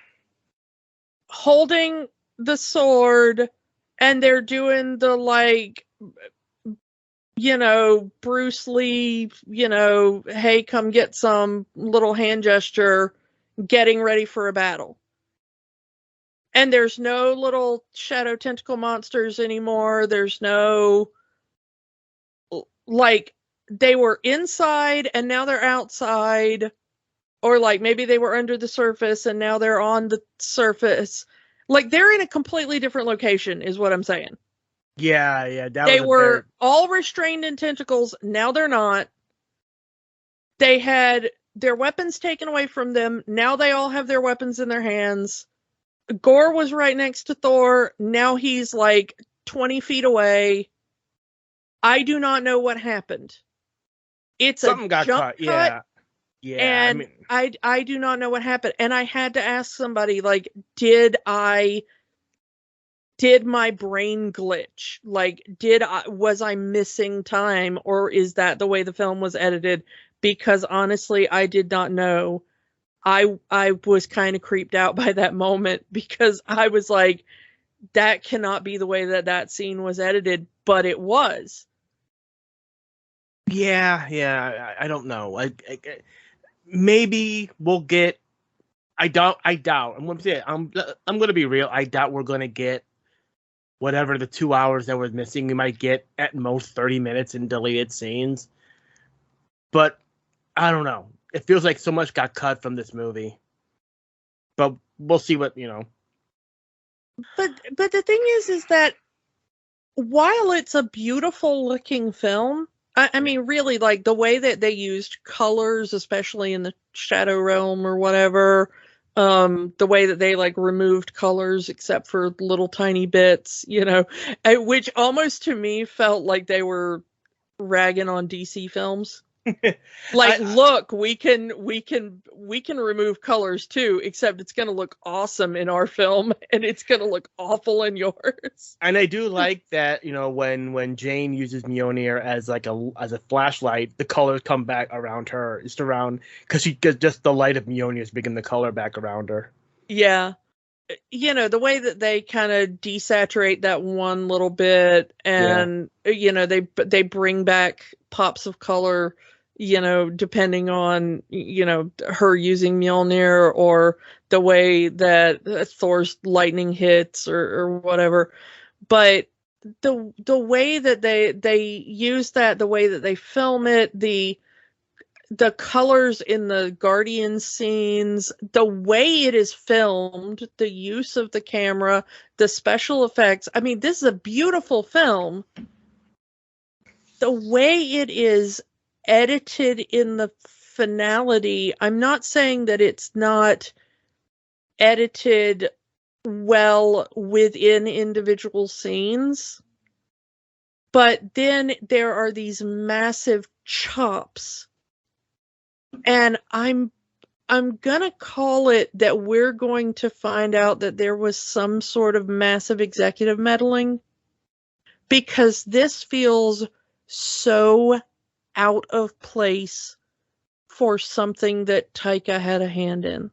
holding the sword, and they're doing the, like, Bruce Lee, hey, come get some little hand gesture, getting ready for a battle. And there's no little shadow tentacle monsters anymore. There's no, like, they were inside and now they're outside. Or like maybe they were under the surface and now they're on the surface. Like they're in a completely different location is what I'm saying. Yeah, they were all restrained in tentacles. Now they're not. They had their weapons taken away from them. Now they all have their weapons in their hands. Gore was right next to Thor. Now he's like 20 feet away. I do not know what happened. It's something got cut. Yeah. And I do not know what happened. And I had to ask somebody, like, did my brain glitch? Like, was I missing time, or is that the way the film was edited? Because honestly, I did not know. I was kind of creeped out by that moment because I was like, that cannot be the way that scene was edited, but it was. Yeah. I don't know. Maybe we'll get. I doubt. I'm going to say. I'm going to be real. I doubt we're going to get whatever the 2 hours that was missing. We might get at most 30 minutes in deleted scenes. But I don't know. It feels like so much got cut from this movie. But we'll see what. But the thing is that while it's a beautiful looking film, I mean, really, like the way that they used colors, especially in the shadow realm or whatever, the way that they like removed colors except for little tiny bits, which almost to me felt like they were ragging on DC films. Like, look, we can remove colors too, except it's going to look awesome in our film and it's going to look awful in yours. And I do like that, when Jane uses Mjolnir as a flashlight, the colors come back around her, just around, because she gets just the light of Mjolnir is bringing the color back around her. Yeah. The way that they kind of desaturate that one little bit and, they bring back pops of color, depending on, her using Mjolnir or the way that Thor's lightning hits or whatever. But the way that they use that, the way that they film it, the colors in the Guardian scenes, the way it is filmed, the use of the camera, the special effects. I mean, this is a beautiful film. The way it is edited in the finality, I'm not saying that it's not edited well within individual scenes, but then there are these massive chops. And I'm gonna call it that we're going to find out that there was some sort of massive executive meddling, because this feels so out of place for something that Taika had a hand in.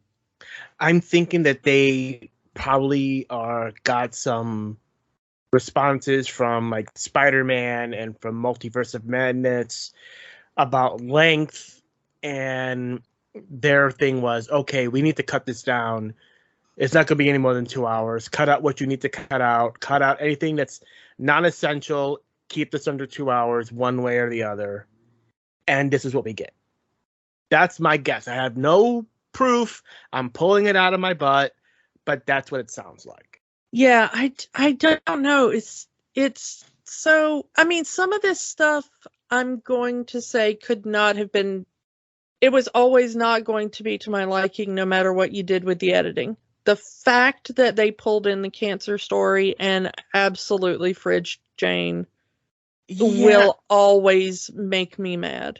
I'm thinking that they probably got some responses from like Spider-Man and from Multiverse of Madness about length, and their thing was, okay, we need to cut this down. It's not going to be any more than 2 hours. Cut out what you need to cut out anything that's non-essential. Keep this under 2 hours, one way or the other. And this is what we get. That's my guess. I have no proof. I'm pulling it out of my butt, but that's what it sounds like. Yeah, I don't know. It's so, I mean, some of this stuff I'm going to say could not have been, it was always not going to be to my liking no matter what you did with the editing. The fact that they pulled in the cancer story and absolutely fridged Jane will always make me mad.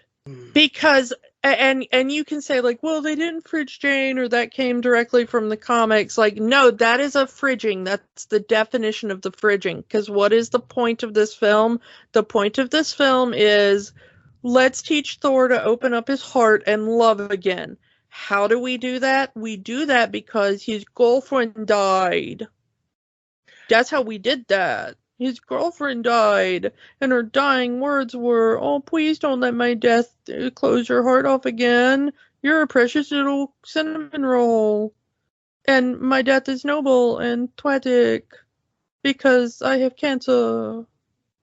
Because, and you can say like, well, they didn't fridge Jane or that came directly from the comics. Like, no, that is a fridging. That's the definition of the fridging. Because what is the point of this film? The point of this film is, let's teach Thor to open up his heart and love again. How do we do that? We do that because his girlfriend died. That's how we did that. his girlfriend died, and her dying words were, "Oh, please don't let my death close your heart off again. You're a precious little cinnamon roll. And my death is noble and poetic because I have cancer."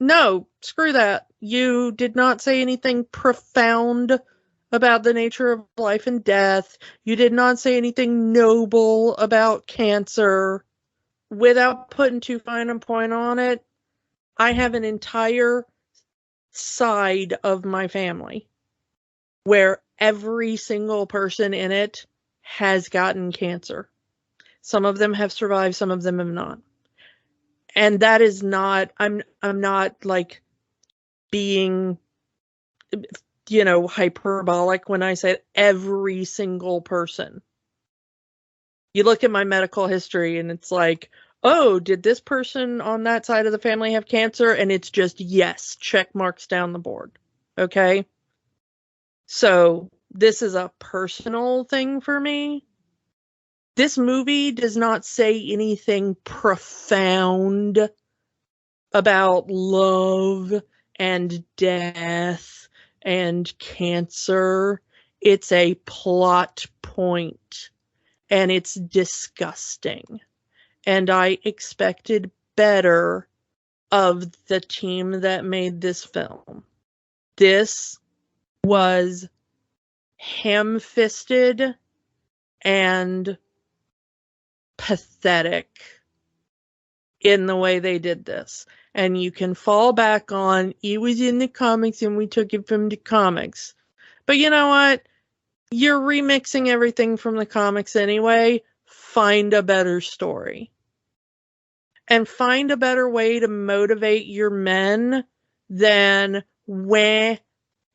No, screw that. You did not say anything profound about the nature of life and death. You did not say anything noble about cancer. Without putting too fine a point on it, I have an entire side of my family where every single person in it has gotten cancer. Some of them have survived, some of them have not. And that is not, I'm not like being, hyperbolic when I said every single person. You look at my medical history and it's like, oh, did this person on that side of the family have cancer? And it's just yes, check marks down the board. Okay? So this is a personal thing for me. This movie does not say anything profound about love and death and cancer. It's a plot point, and it's disgusting. And I expected better of the team that made this film. This was ham-fisted and pathetic in the way they did this. And you can fall back on, it was in the comics and we took it from the comics. But you know what? You're remixing everything from the comics anyway. Find a better story. And find a better way to motivate your men than when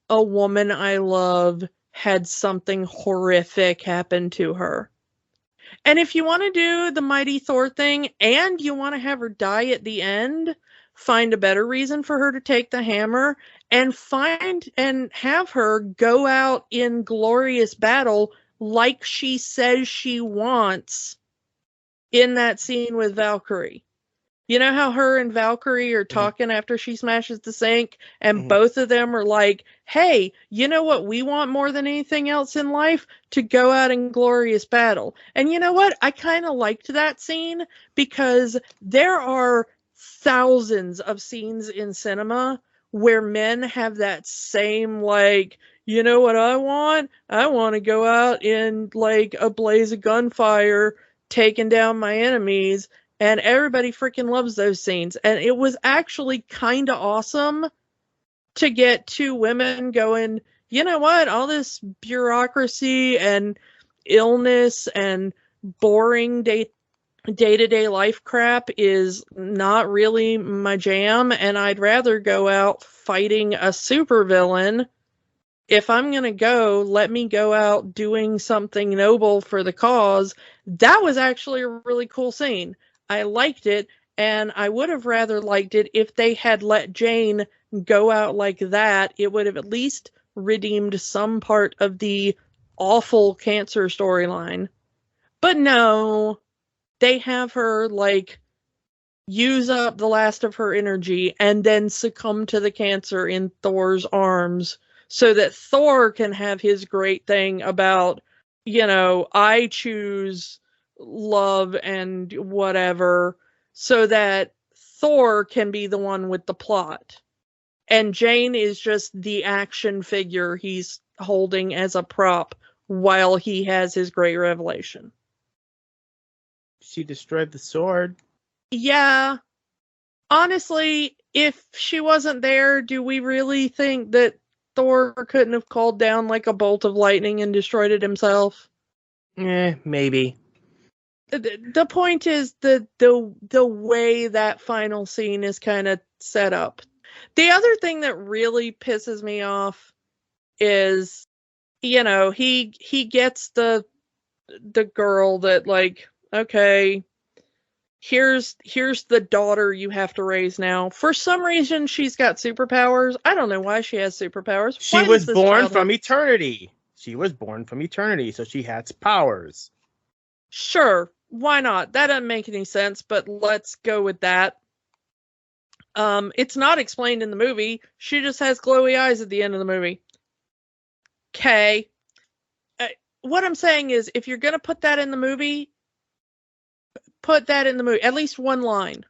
a woman I love had something horrific happen to her. And if you want to do the Mighty Thor thing and you want to have her die at the end, find a better reason for her to take the hammer and have her go out in glorious battle like she says she wants in that scene with Valkyrie. You know how her and Valkyrie are talking after she smashes the sink, and both of them are like, hey, you know what we want more than anything else in life? To go out in glorious battle. And you know what? I kind of liked that scene because there are thousands of scenes in cinema where men have that same, like, you know what I want? I want to go out in, like, a blaze of gunfire, taking down my enemies. And everybody freaking loves those scenes. And it was actually kind of awesome to get two women going, you know what? All this bureaucracy and illness and boring day-to-day life crap is not really my jam. And I'd rather go out fighting a supervillain. If I'm going to go, let me go out doing something noble for the cause. That was actually a really cool scene. I liked it, and I would have rather liked it if they had let Jane go out like that. It would have at least redeemed some part of the awful cancer storyline. But no, they have her, like, use up the last of her energy and then succumb to the cancer in Thor's arms so that Thor can have his great thing about, I choose love and whatever, so that Thor can be the one with the plot. And Jane is just the action figure he's holding as a prop while he has his great revelation. She destroyed the sword. Yeah. Honestly, if she wasn't there, do we really think that Thor couldn't have called down like a bolt of lightning and destroyed it himself? Maybe. The point is the way that final scene is kind of set up. The other thing that really pisses me off is, he gets the girl that, like, okay, here's the daughter you have to raise now. For some reason, she's got superpowers. I don't know why she has superpowers. She was born from eternity. She was born from eternity, so she has powers. Sure, why not? That doesn't make any sense, but let's go with that. It's not explained in the movie. She just has glowy eyes at the end of the movie. Okay. What I'm saying is, if you're going to put that in the movie, put that in the movie. At least one line.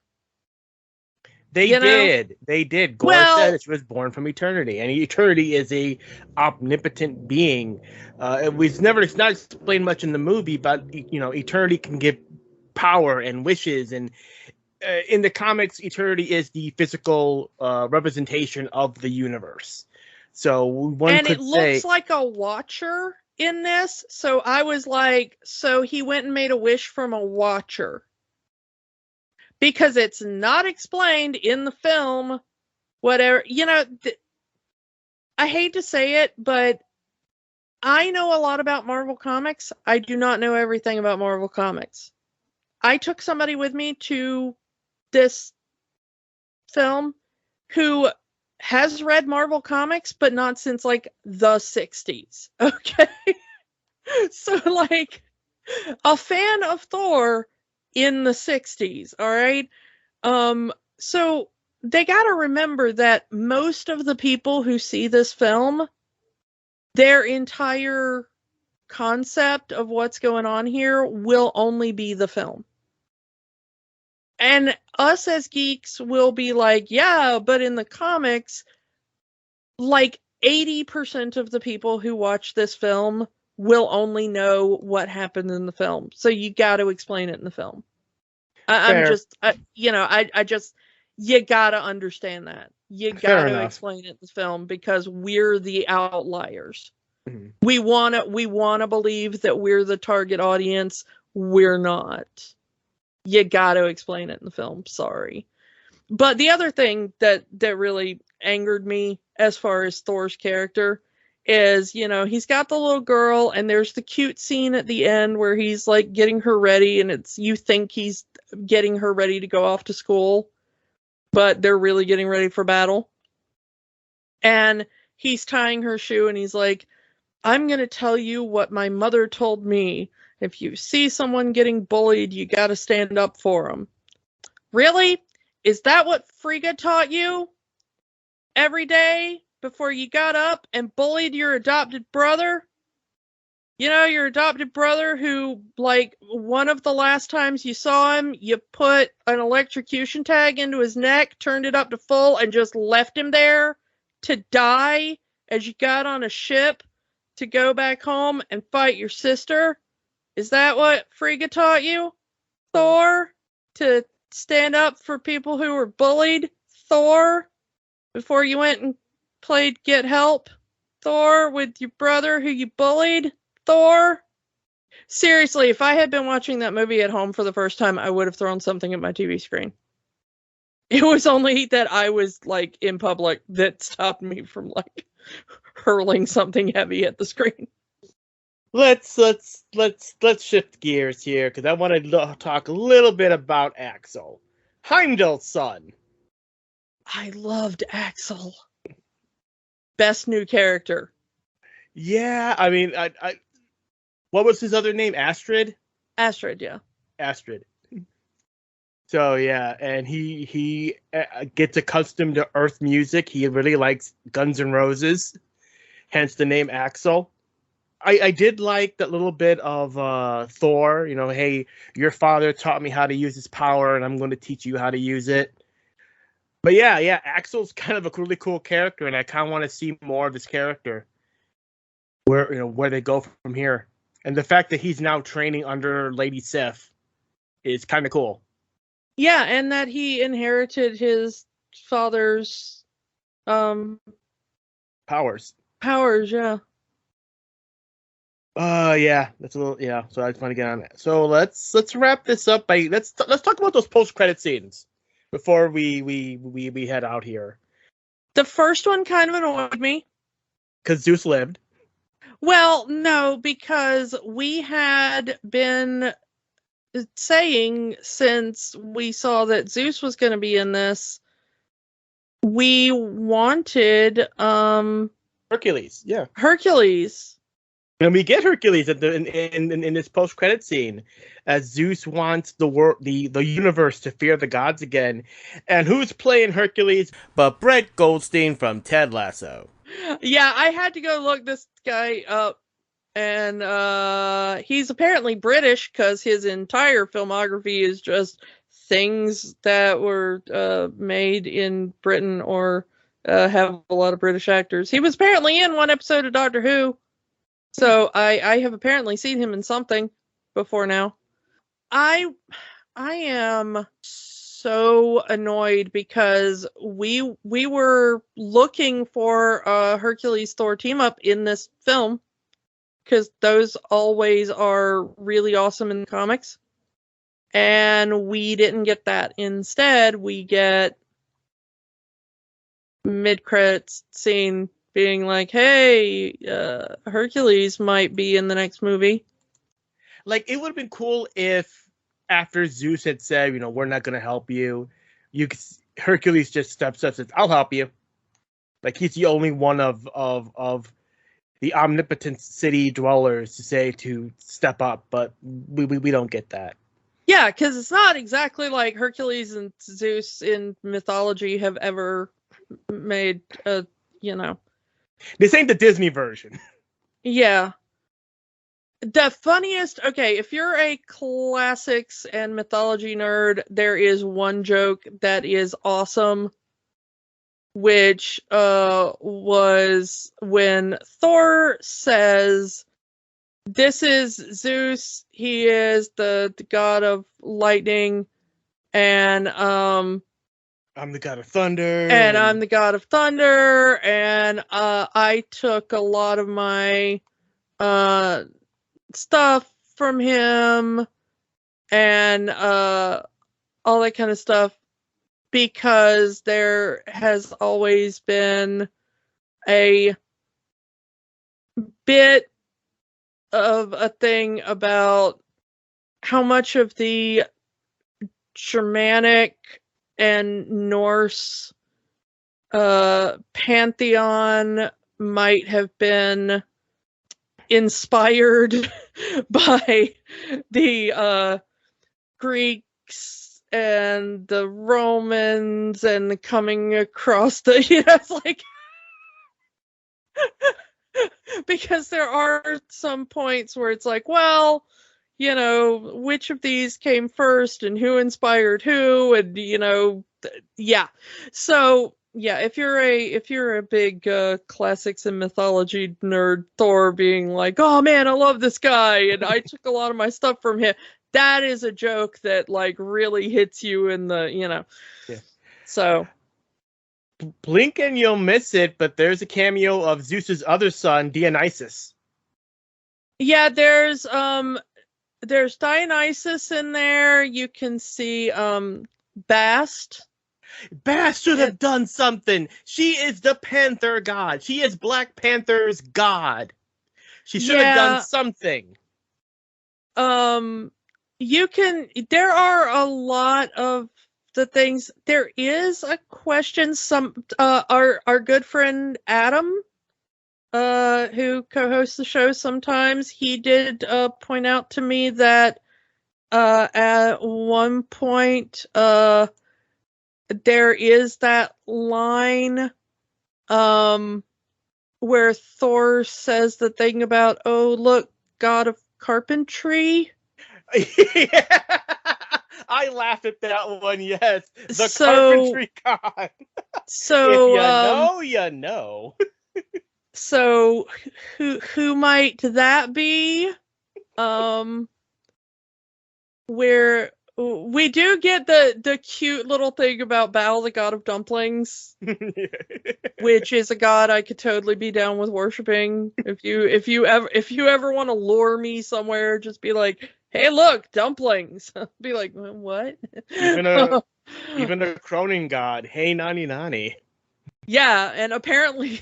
They did. Gore said she was born from eternity, and eternity is a omnipotent being. It's not explained much in the movie, but eternity can give power and wishes, and in the comics, eternity is the physical representation of the universe. So it looks like a watcher in this. So I was like, so he went and made a wish from a watcher. Because it's not explained in the film, whatever, I hate to say it, but I know a lot about Marvel Comics. I do not know everything about Marvel Comics. I took somebody with me to this film who has read Marvel Comics, but not since like the 60s. Okay. So like a fan of Thor in the 60s, all right? So they got to remember that most of the people who see this film, their entire concept of what's going on here will only be the film. And us as geeks will be like, yeah, but in the comics, like 80% of the people who watch this film will only know what happened in the film. So you got to explain it in the film. You got to understand that. You got to explain it in the film because we're the outliers. Mm-hmm. We want to believe that we're the target audience. We're not. You got to explain it in the film. Sorry. But the other thing that really angered me as far as Thor's character is, he's got the little girl and there's the cute scene at the end where he's like getting her ready and you think he's getting her ready to go off to school, but they're really getting ready for battle. And he's tying her shoe and he's like, I'm going to tell you what my mother told me. If you see someone getting bullied, you got to stand up for them. Really? Is that what Frigga taught you every day before you got up and bullied your adopted brother? Your adopted brother who, like, one of the last times you saw him, you put an electrocution tag into his neck, turned it up to full, and just left him there to die as you got on a ship to go back home and fight your sister? Is that what Frigga taught you, Thor? To stand up for people who were bullied, Thor? Before you went and played Get Help, Thor, with your brother who you bullied, Thor? Seriously, if I had been watching that movie at home for the first time, I would have thrown something at my TV screen. It was only that I was, like, in public that stopped me from, like, hurling something heavy at the screen. Let's shift gears here because I want to talk a little bit about Axel, Heimdall's son. I loved Axel. Best new character. Yeah, I mean, I what was his other name? Astrid? Astrid, yeah. Astrid. So yeah, and he gets accustomed to Earth music. He really likes Guns N' Roses, hence the name Axel. I did like that little bit of Thor, hey, your father taught me how to use his power and I'm going to teach you how to use it. But yeah, Axel's kind of a really cool character and I kind of want to see more of his character. Where they go from here. And the fact that he's now training under Lady Sif is kind of cool. Yeah, and that he inherited his father's powers. Powers, yeah. Yeah, that's a little, yeah. So I just want to get on that. So let's wrap this up by let's talk about those post-credit scenes before we head out here. The first one kind of annoyed me because Zeus lived. Well, no, because we had been saying since we saw that Zeus was going to be in this, we wanted Hercules, yeah. Hercules. And we get Hercules at in this post credit scene, as Zeus wants the universe to fear the gods again, and who's playing Hercules but Brett Goldstein from Ted Lasso? Yeah, I had to go look this guy up, and he's apparently British because his entire filmography is just things that were made in Britain or have a lot of British actors. He was apparently in one episode of Doctor Who. So I have apparently seen him in something before now. I am so annoyed because we were looking for a Hercules Thor team up in this film because those always are really awesome in the comics. And we didn't get that. Instead, we get mid-credits scene being like, hey, Hercules might be in the next movie. Like, it would have been cool if after Zeus had said, we're not going to help you, Hercules just steps up and says, I'll help you. Like, he's the only one of the omnipotent city dwellers to step up, but we don't get that. Yeah, because it's not exactly like Hercules and Zeus in mythology have ever made a, This ain't the Disney version. Yeah. The funniest, okay, if you're a classics and mythology nerd, there is one joke that is awesome, which was when Thor says, this is Zeus, he is the god of lightning, and I'm the god of thunder. And I'm the god of thunder, and I took a lot of my stuff from him, and all that kind of stuff, because there has always been a bit of a thing about how much of the Germanic and Norse pantheon might have been inspired by the Greeks and the Romans and coming across the, it's like, because there are some points where it's like, well, which of these came first and who inspired who, and yeah. So yeah, if you're a big classics and mythology nerd, Thor being like, oh man, I love this guy and I took a lot of my stuff from him, that is a joke that like really hits you in the, Yeah. So blink and you'll miss it, but there's a cameo of Zeus's other son, Dionysus. Yeah, there's Dionysus in there. You can see Bast. Bast should have done something. She is the Panther god. She is Black Panther's god. She should have done something. There are a lot of the things. There is a question. Our good friend Adam, who co-hosts the show sometimes, he did point out to me that at one point there is that line where Thor says the thing about, oh look, god of carpentry. Yeah. I laughed at that one, yes. The carpentry god. So if you know. So who might that be? Where we do get the cute little thing about Baal, the god of dumplings, which is a god I could totally be down with worshiping. If you ever want to lure me somewhere, just be like, hey, look, dumplings. Be like, what? Even a Cronin god, hey, nani nani. Yeah, and apparently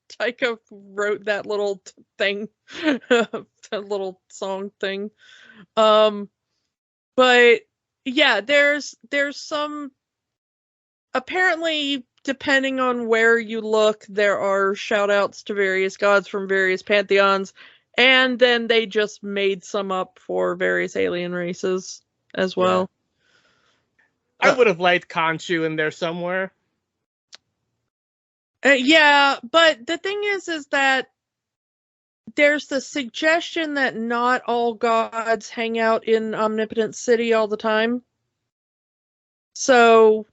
Taika wrote that little thing, that little song thing. But yeah, there's some, apparently depending on where you look, there are shout outs to various gods from various pantheons, and then they just made some up for various alien races as well. I would have liked Khonshu in there somewhere. Yeah, but the thing is that there's the suggestion that not all gods hang out in Omnipotent City all the time. So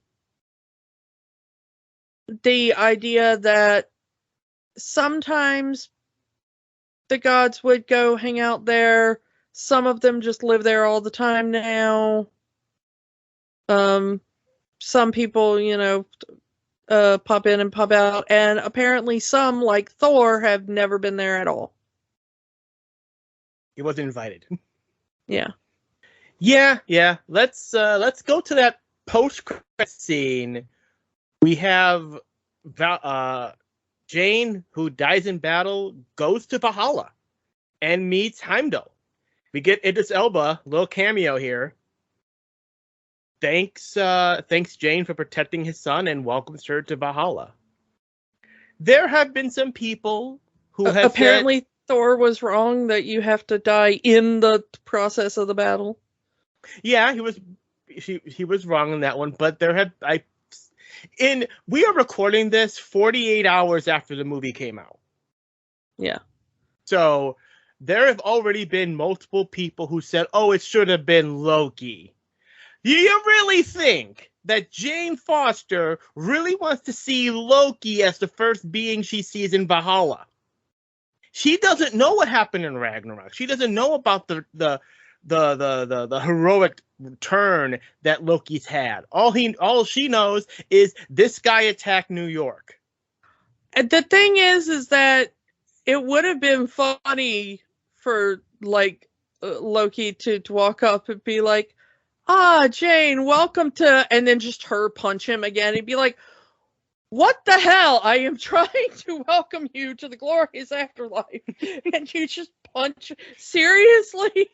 the idea that sometimes the gods would go hang out there, some of them just live there all the time now. Some people, pop in and pop out, and apparently some, like Thor, have never been there at all. He wasn't invited. Yeah. Yeah. Let's go to that post-credit scene. We have Jane, who dies in battle, goes to Valhalla and meets Heimdall. We get Idris Elba, little cameo here. Thanks Jane for protecting his son and welcomes her to Valhalla. There have been some people who have apparently Thor was wrong that you have to die in the process of the battle. Yeah, he was wrong in that one, but we are recording this 48 hours after the movie came out. Yeah. So there have already been multiple people who said, "Oh, it should have been Loki." Do you really think that Jane Foster really wants to see Loki as the first being she sees in Valhalla? She doesn't know what happened in Ragnarok. She doesn't know about the heroic turn that Loki's had. All she knows is this guy attacked New York. And the thing is that it would have been funny for Loki to walk up and be like, Jane, welcome to, and then just her punch him again. He'd be like, what the hell? I am trying to welcome you to the glorious afterlife. And you just punch. Seriously?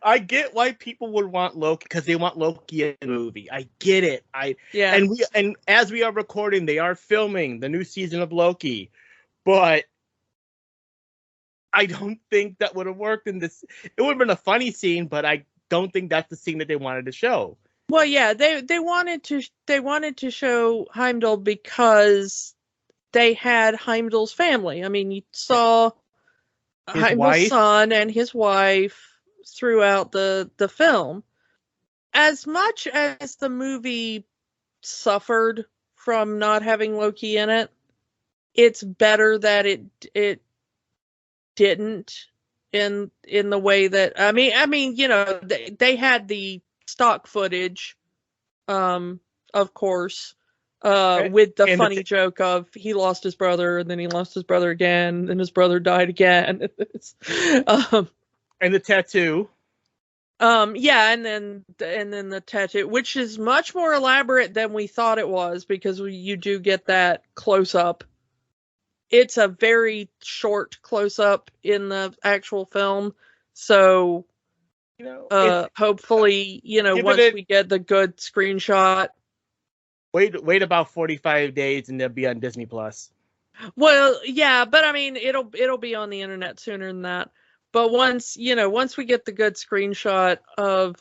I get why people would want Loki, because they want Loki in the movie. I get it. Yeah. And as we are recording, they are filming the new season of Loki. But I don't think that would have worked in this. It would have been a funny scene, but I don't think that's the scene that they wanted to show. Well, yeah, they wanted to show Heimdall because they had Heimdall's family. I mean, you saw Heimdall's son and his wife throughout the film. As much as the movie suffered from not having Loki in it, it's better that it didn't in the way that I mean they had the stock footage of course with the funny joke of he lost his brother and then he lost his brother again and his brother died again. And the tattoo. Yeah, and then the tattoo, which is much more elaborate than we thought it was, because you do get that close up. It's a very short close-up in the actual film, so hopefully, once we get the good screenshot. Wait about 45 days and they'll be on Disney Plus. Well, yeah, but I mean, it'll be on the internet sooner than that. But once we get the good screenshot of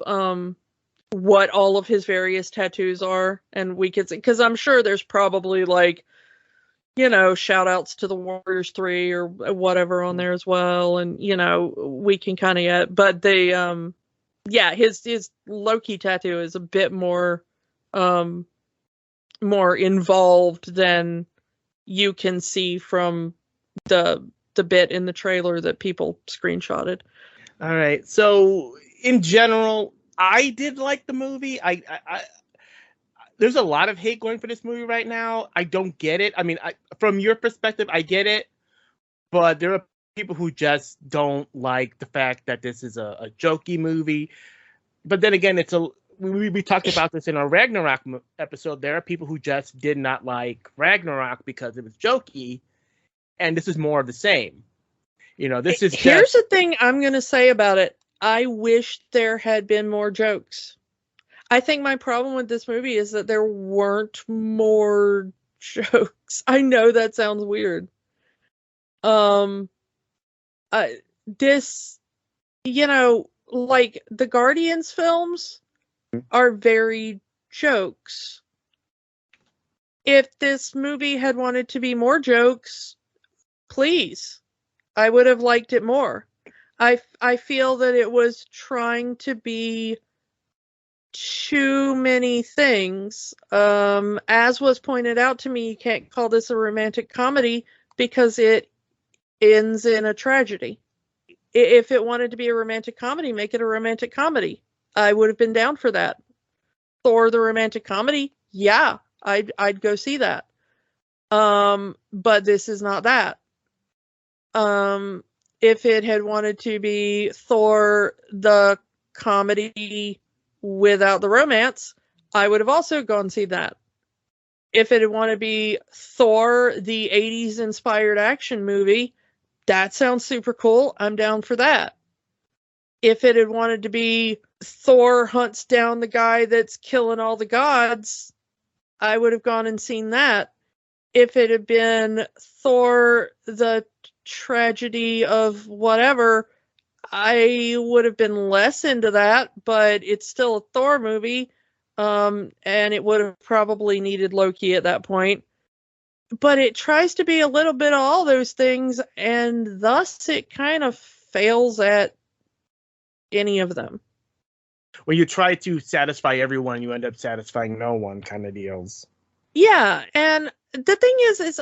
what all of his various tattoos are, and we can see, because I'm sure there's probably shout outs to the Warriors 3 or whatever on there as well. And, we can kind of get, but they, his Loki tattoo is a bit more involved than you can see from the bit in the trailer that people screenshotted. All right. So in general, I did like the movie. I there's a lot of hate going for this movie right now. I don't get it. I mean, from your perspective, I get it. But there are people who just don't like the fact that this is a jokey movie. But then again, we talked about this in our Ragnarok episode. There are people who just did not like Ragnarok because it was jokey. And this is more of the same. This is Here's the thing I'm going to say about it. I wish there had been more jokes. I think my problem with this movie is that there weren't more jokes. I know that sounds weird. Um, this, like the Guardians films are very jokes. If this movie had wanted to be more jokes, please, I would have liked it more. I feel that it was trying to be too many things. As was pointed out to me, you can't call this a romantic comedy because it ends in a tragedy. If it wanted to be a romantic comedy, make it a romantic comedy. I would have been down for that. Thor the romantic comedy, yeah, I'd go see that. But this is not that. If it had wanted to be Thor the comedy without the romance, I would have also gone see that. If it had wanted to be Thor the 80s inspired action movie, that sounds super cool. I'm down for that. If it had wanted to be Thor hunts down the guy that's killing all the gods, I would have gone and seen that. If it had been Thor the tragedy of whatever, I would have been less into that, but it's still a Thor movie, and it would have probably needed Loki at that point. But it tries to be a little bit of all those things, and thus it kind of fails at any of them. When you try to satisfy everyone, you end up satisfying no one kind of deals. Yeah, and the thing is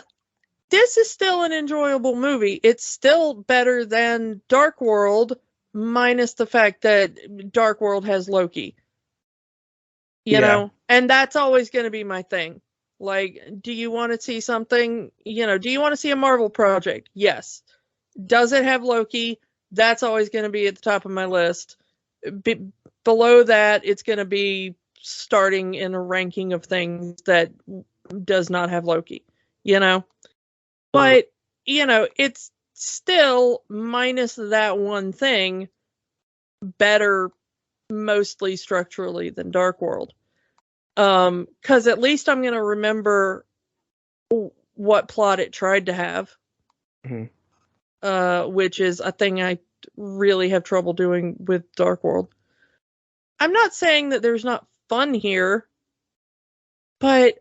this is still an enjoyable movie. It's still better than Dark World, minus the fact that Dark World has Loki. You know? And that's always going to be my thing. Like, do you want to see something, do you want to see a Marvel project? Yes. Does it have Loki? That's always going to be at the top of my list. Below that, it's going to be starting in a ranking of things that does not have Loki, But, it's still, minus that one thing, better mostly structurally than Dark World. Because at least I'm going to remember what plot it tried to have. Mm-hmm. Which is a thing I really have trouble doing with Dark World. I'm not saying that there's not fun here, but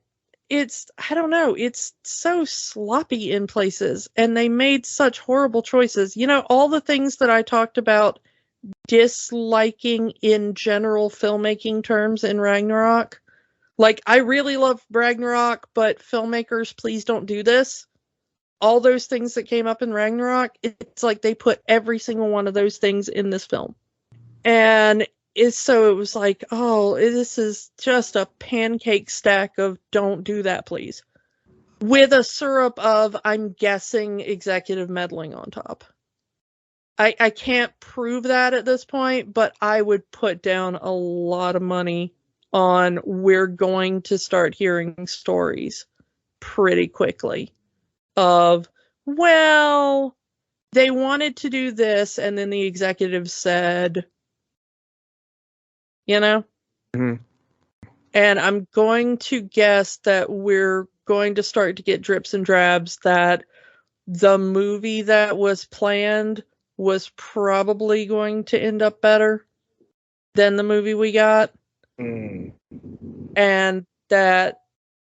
I don't know, it's so sloppy in places, and they made such horrible choices. All the things that I talked about disliking in general filmmaking terms in Ragnarok. Like, I really love Ragnarok, but filmmakers, please don't do this. All those things that came up in Ragnarok, it's like they put every single one of those things in this film. And so it was like, oh, this is just a pancake stack of don't do that, please. With a syrup of, I'm guessing, executive meddling on top. I can't prove that at this point, but I would put down a lot of money on we're going to start hearing stories pretty quickly of, well, they wanted to do this, and then the executive said, Mm-hmm. And I'm going to guess that we're going to start to get drips and drabs that the movie that was planned was probably going to end up better than the movie we got. Mm. And that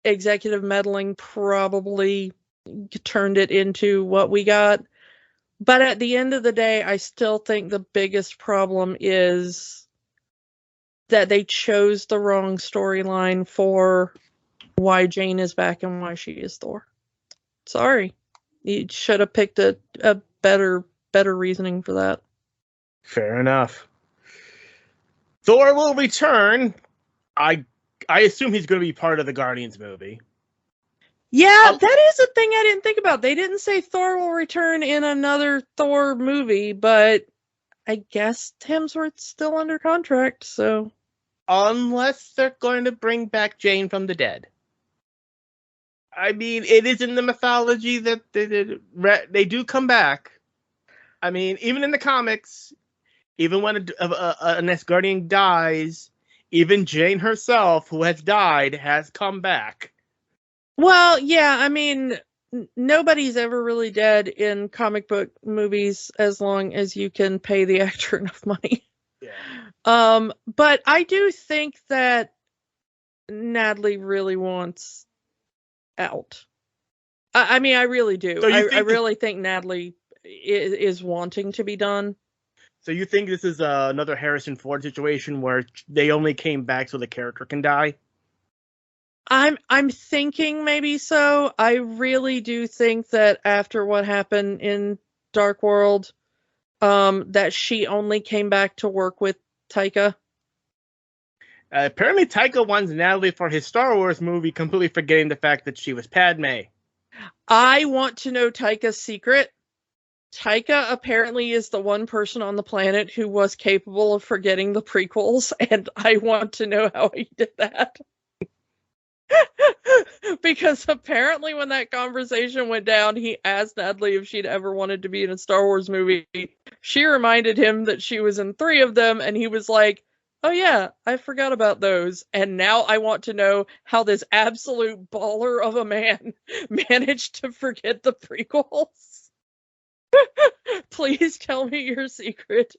executive meddling probably turned it into what we got. But at the end of the day, I still think the biggest problem is that they chose the wrong storyline for why Jane is back and why she is Thor. Sorry. You should have picked a better reasoning for that. Fair enough. Thor will return. I assume he's going to be part of the Guardians movie. Yeah, that is a thing I didn't think about. They didn't say Thor will return in another Thor movie, but I guess Hemsworth's still under contract, so... Unless they're going to bring back Jane from the dead. I mean, it is in the mythology that they do come back. I mean, even in the comics, even when an Asgardian dies, Even Jane herself, who has died, has come back. Well, yeah, I mean, nobody's ever really dead in comic book movies as long as you can pay the actor enough money. Yeah. But I do think that Natalie really wants out. I mean, I really do. So I really think Natalie is wanting to be done. So you think this is another Harrison Ford situation where they only came back so the character can die? I'm thinking maybe so. I really do think that after what happened in Dark World, that she only came back to work with Taika. Apparently Taika wants Natalie for his Star Wars movie, completely forgetting the fact that she was Padme. I want to know Taika's secret. Taika apparently is the one person on the planet who was capable of forgetting the prequels, and I want to know how he did that. Because apparently when that conversation went down, he asked Natalie if she'd ever wanted to be in a Star Wars movie. She reminded him that she was in 3 of them, and he was like, oh yeah, I forgot about those. And now I want to know how this absolute baller of a man managed to forget the prequels. Please tell me your secret,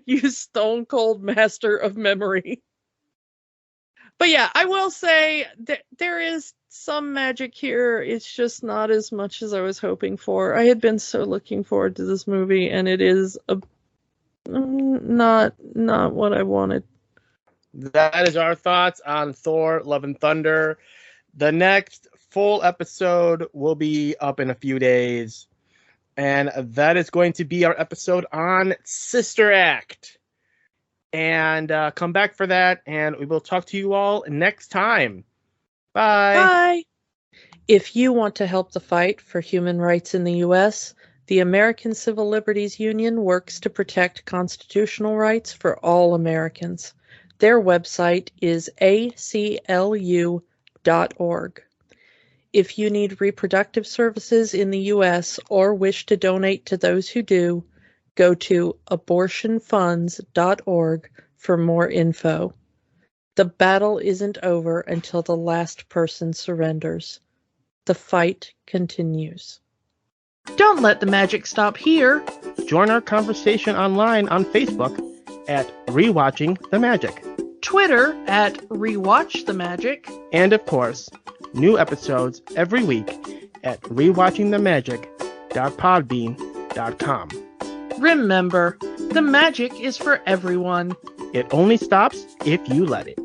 you stone cold master of memory. But yeah, I will say that there is some magic here. It's just not as much as I was hoping for. I had been so looking forward to this movie, and it is not what I wanted. That is our thoughts on Thor: Love and Thunder. The next full episode will be up in a few days. And that is going to be our episode on Sister Act. And come back for that, and we will talk to you all next time. Bye. Bye. If you want to help the fight for human rights in the U.S., the American Civil Liberties Union works to protect constitutional rights for all Americans. Their website is aclu.org. If you need reproductive services in the U.S. or wish to donate to those who do, go to abortionfunds.org for more info. The battle isn't over until the last person surrenders. The fight continues. Don't let the magic stop here. Join our conversation online on Facebook at Rewatching the Magic, Twitter at Rewatch the Magic, and of course, new episodes every week at rewatchingthemagic.podbean.com. Remember, the magic is for everyone. It only stops if you let it.